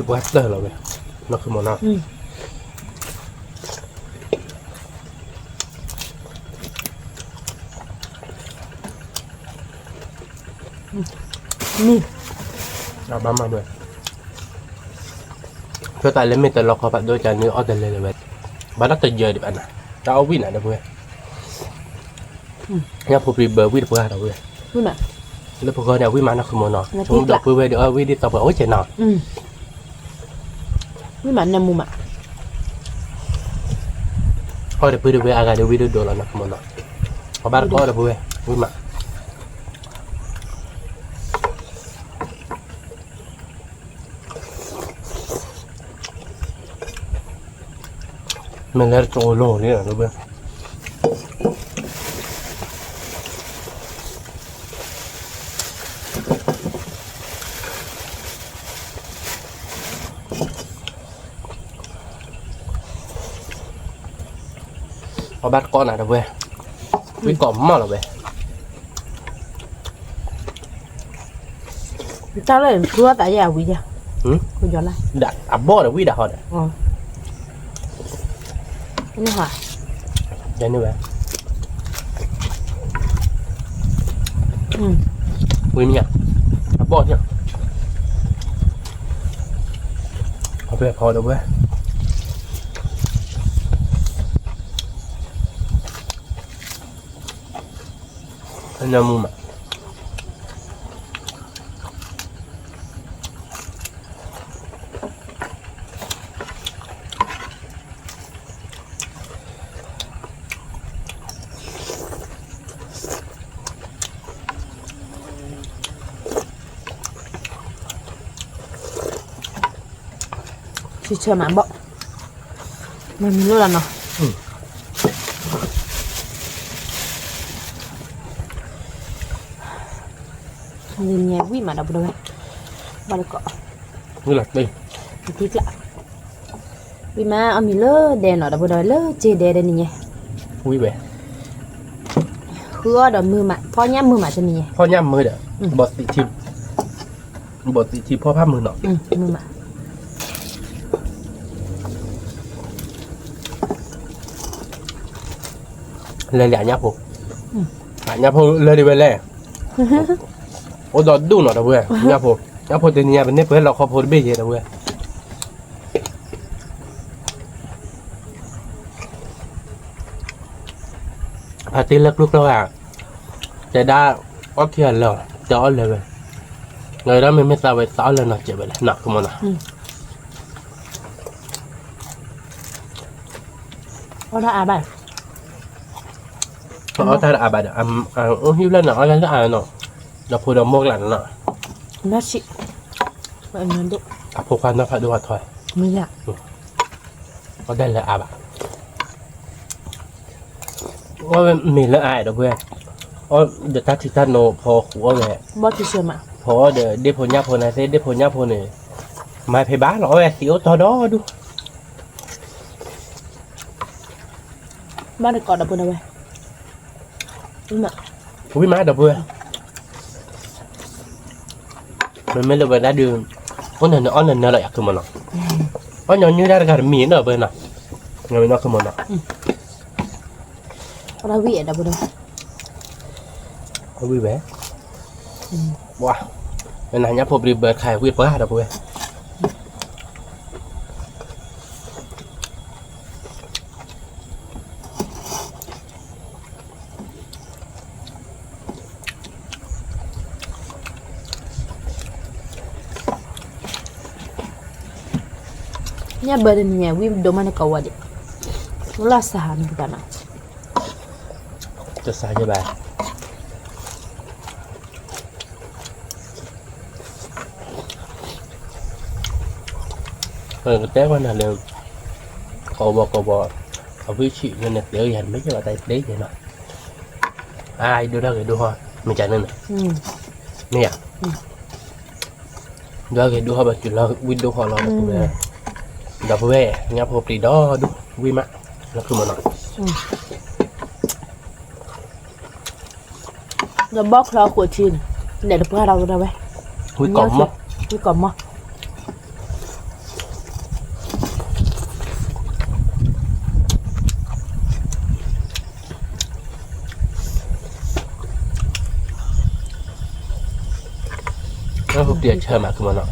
mà đây là về nó không món nào
Ni.
à bám mà được cho tại lấy mình tự lọc họ bạn đôi chân nữa ở đây là vậy bạn đã tự giờ được bạn à tao ao quý này được vừa nhà phụ bì bờ quý được qua đâu vừa
Ni mak.
แล้วพวกเราวิมานนักขโมยเนาะ
Ngerti
ชมดอก
tak?
เพื่อเดี๋ยววิดีต่อไปโอ้ยเจ๋งเนาะ
Ni mak nemu mak.
เขาเดี๋ยวเพื่อเดี๋ยวอะไรเดี๋ยววิดีโดนแล้วนักขโมยเนาะพอบ้านเขาเดี๋ยวเพื่อวิมานมันแล้วโจโล่เนี่ยรู้ไหมพอบ้านก้อนอ่ะเดี๋ยวเว้ยวิกล่อมมากเลยเว้ย
Tao lên dua tak ya wi ya. Kau jual lah.
ดักอับบ่อเดี๋ยววิดักเขาเดี๋ยว
Oh. Ini ha.
ยันนี่เว้ยวิมีอ่ะอับบ่อเนี่ยเอาไปพอเดี๋ยวเว้ยอันนั้นมุมอ่ะ
Cuci mak bok. Mami lu lah noh. Nhìn nhà quý mà đọc được ba được cọ
như là đây
tí lạ vì mà ông mình lơ đèn nó đọc được lơ chê đèn đây nè
vui vẻ
khứa đỏ mưa mà pho nhám mưa mà cho nè
พ่อย่ำมือเด้อบดติชิมบดติชิมพ่อภาพมือเนาะ
mưa mà
เลยแหละเนี่ยผมเนี่ยผมเลยดีไปเลยโอ้ดอดดูหน่อยนะเว้ยเนี่ยผมเดี๋ยวนี้เป็นเนี่ยเพื่อนเราขอพูดเบี้ยนะเว้ยพาตีเลิกลุกแล้วอ่ะจะได้ ok là cho là về người đó mình mới sao về sáu lần nó chỉ về lại nọ không mà nọ
เพราะถ้าอาบัต
ở ta là bà hiu lên nọ lên đó nọ là phụ đồng mua lần nọ
น่าชิแบบนั้นดุ
phụ quan nó phải đua thôi
ไม่อยาก
ở đây là bà mình là ai đâu quên để ta chỉ ta nổ phò của về
บอสที่เชื่อมา
phò để đi phò nháp phò này thế đi phò nháp phò này mai phải bán nó về xíu to đó đu
บ้านเด็กกอดดับเบิลเอาไว้นี่น่ะ
quý má đâu quên mình mới là về đã đường on này nó lại không mà nó on nhỏ như ra cả miếng ở bên nào người nó không mà nó
เราวิ่งดับเบิล
vui vẻ wow bên này nhá phô đi bơi khai vui quá đâu quên
nya badan nya wi do mana kawadi la sahan bana
cho sao cho bà cái té quan là đều cò bò ở vị trí nên là đỡ dành mấy cái bà tay đấy vậy nè ai đưa ra cái đua mình chạy lên này nè đưa cái đua bà chỉ là window họ lo được về đập về nhập hộp thì đó đúng vi mạng nó cứ mà nói
เราบอกเราขวดชินเดี๋ยวเพื่อเราได้ไหม
vui cổng á
vui cổng á
nó hộp tiền chơi mà cứ mà nói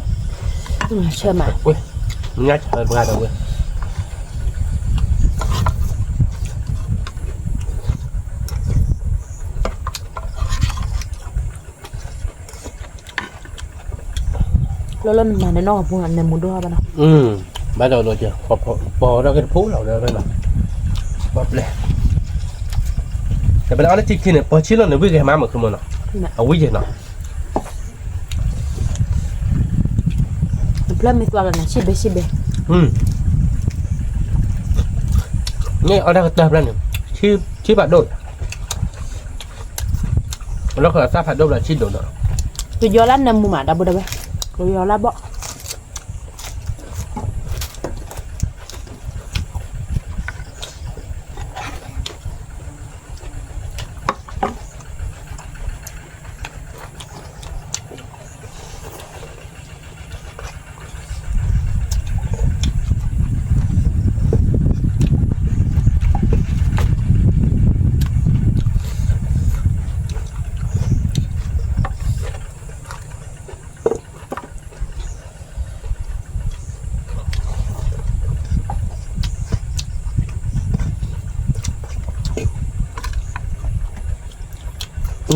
เชื่อมา
ui nhát chơi ra đâu ui
แล้วมันมาในนอกพวกนั้นในมุดด้วยป่ะเนาะ
bắt đầu rồi chưa bò ra cái phú rồi đây mà bập lênแต่เป็นอะไรที่กินเนี่ยพอชิ้นเราเนี่ยวิ่งแค่มาเหมือนคือมันเนาะเอาวิ่งเนาะ
เพื่อนมีตัวกันนะชิเบชิเบ
นี่เอาได้ก็เติมแล้วเนี่ยชื่อผัดโดดแล้วก็ซาผัดโดดlàชิ้นโดดเนาะ
ตัวยอรันนำมูหมาดับเบิลได้ไหมตัวยอรันบ่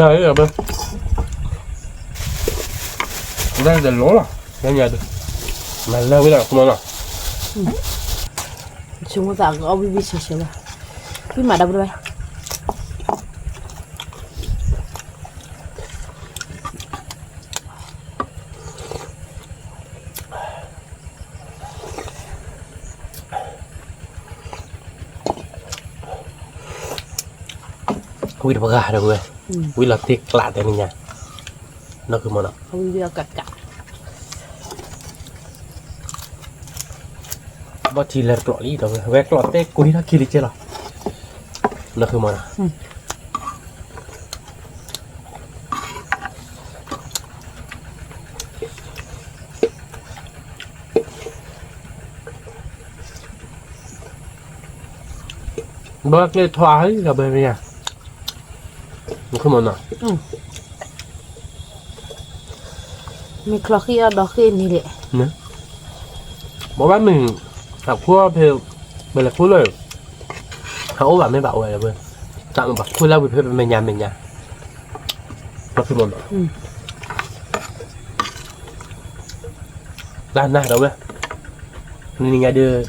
này ở bên đây là lỗ rồi đây nhà được mà leo cái nào không nào
ช่วงต่างเอาวิวิเฉยๆว่ะพี่หมาดับเบิลได้ไหม
quy được gà đâu người quy là thiệt lạ thế này nha nó cứ mà nó
เขาวิวิเอากัดกัด
bao chi là cọ đi đâu về cọ tê quy nó kia đi chơi rồi nó cứ mà nó bao cái thoa ấy là bên nhà nó cứ mà nó
มีคลอคีเอาดอกคีนี่แหละ
บอกว่าmình học qua về về là cuối rồi họ bảo mấy bảo vậy là bên tặng bảo cuối lâu về bên nhà nó khi một ra na đâu vậy nên nghe đưa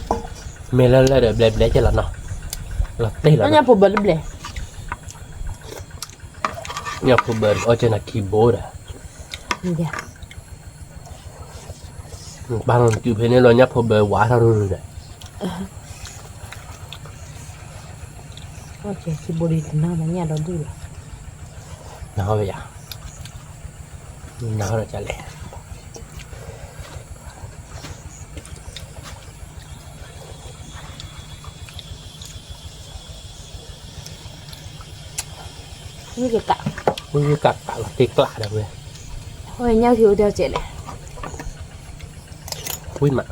mẹ lên để để cho là nó là đây là
nó nhà phụ bẩn lắm
nhà phụ bẩn ở trên là keyboard à bằng chụp hình này là nhà phụ bẩn quá rồi đấy
ok keyboard thì nào mà nhà đó đi
nào vậy à nào là trả lẻ
như cái cạo
như cặp là tiệc lạ được rồi
thôi nhau thiếu theo chị này
quý mà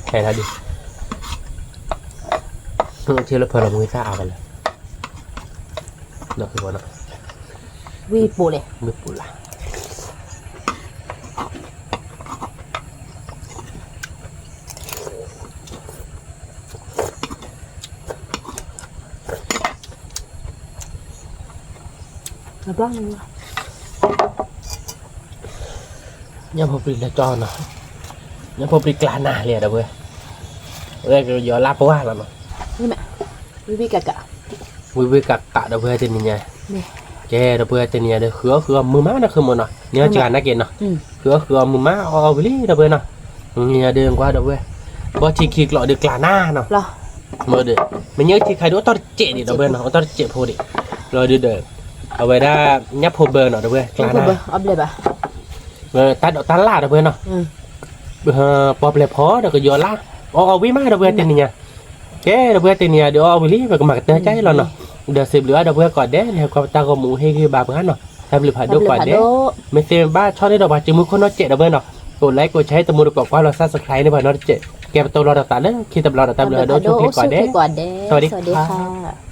hay là đi chưa là phần là người ta ảo vậy nóคือว่า
vi bổ này
ไม่ปูละ
là bác này
nhá phô bì là cho nó nhá phô bì cà nà liền đâu vậy đây cái gió lá quá là nó
như mẹ vi cả cả
vui cặp tạ đâu vậy tên nhà
nè
che đâu vậy tên nhà được khứa mưa má nó không một nó nhớ chả nó kia nó khứa mưa má ở với lý đâu vậy nó nhà đường qua đâu vậy có chỉ kịp lọ được cà na nó
lo
mơ được mình nhớ chỉ khai đũa to trẻ đi đâu vậy nó to trẻ phô đi rồi đi đời ở vậy ra nhấp phô bờ nó đâu vậy cà na
ấp lên bà
ta đậu ta lá đâu vậy nó bọp lẹp khó được cái gió lá ở với má đâu vậy tên nhà cái đâu vậy tên nhà được ở với lý và cái mặt tơ cháy rồi nó được xếp lửa đâu vậy còn đấy theo con ta có mũ hay bà bữa nó tham lửa phải đốt quả đấy mình xem ba cho đấy đâu bà chỉ muốn con nó trẻ đâu vậy nóกดไลค์กดแชร์ตะมูดกว่าเรา Subscribe ในบ่อนอตเจแกประตูรอดตาเด้อคิดตะรอดตาเด้อโดนทุกคลิปก่อนเด้สวัสดีค่ะ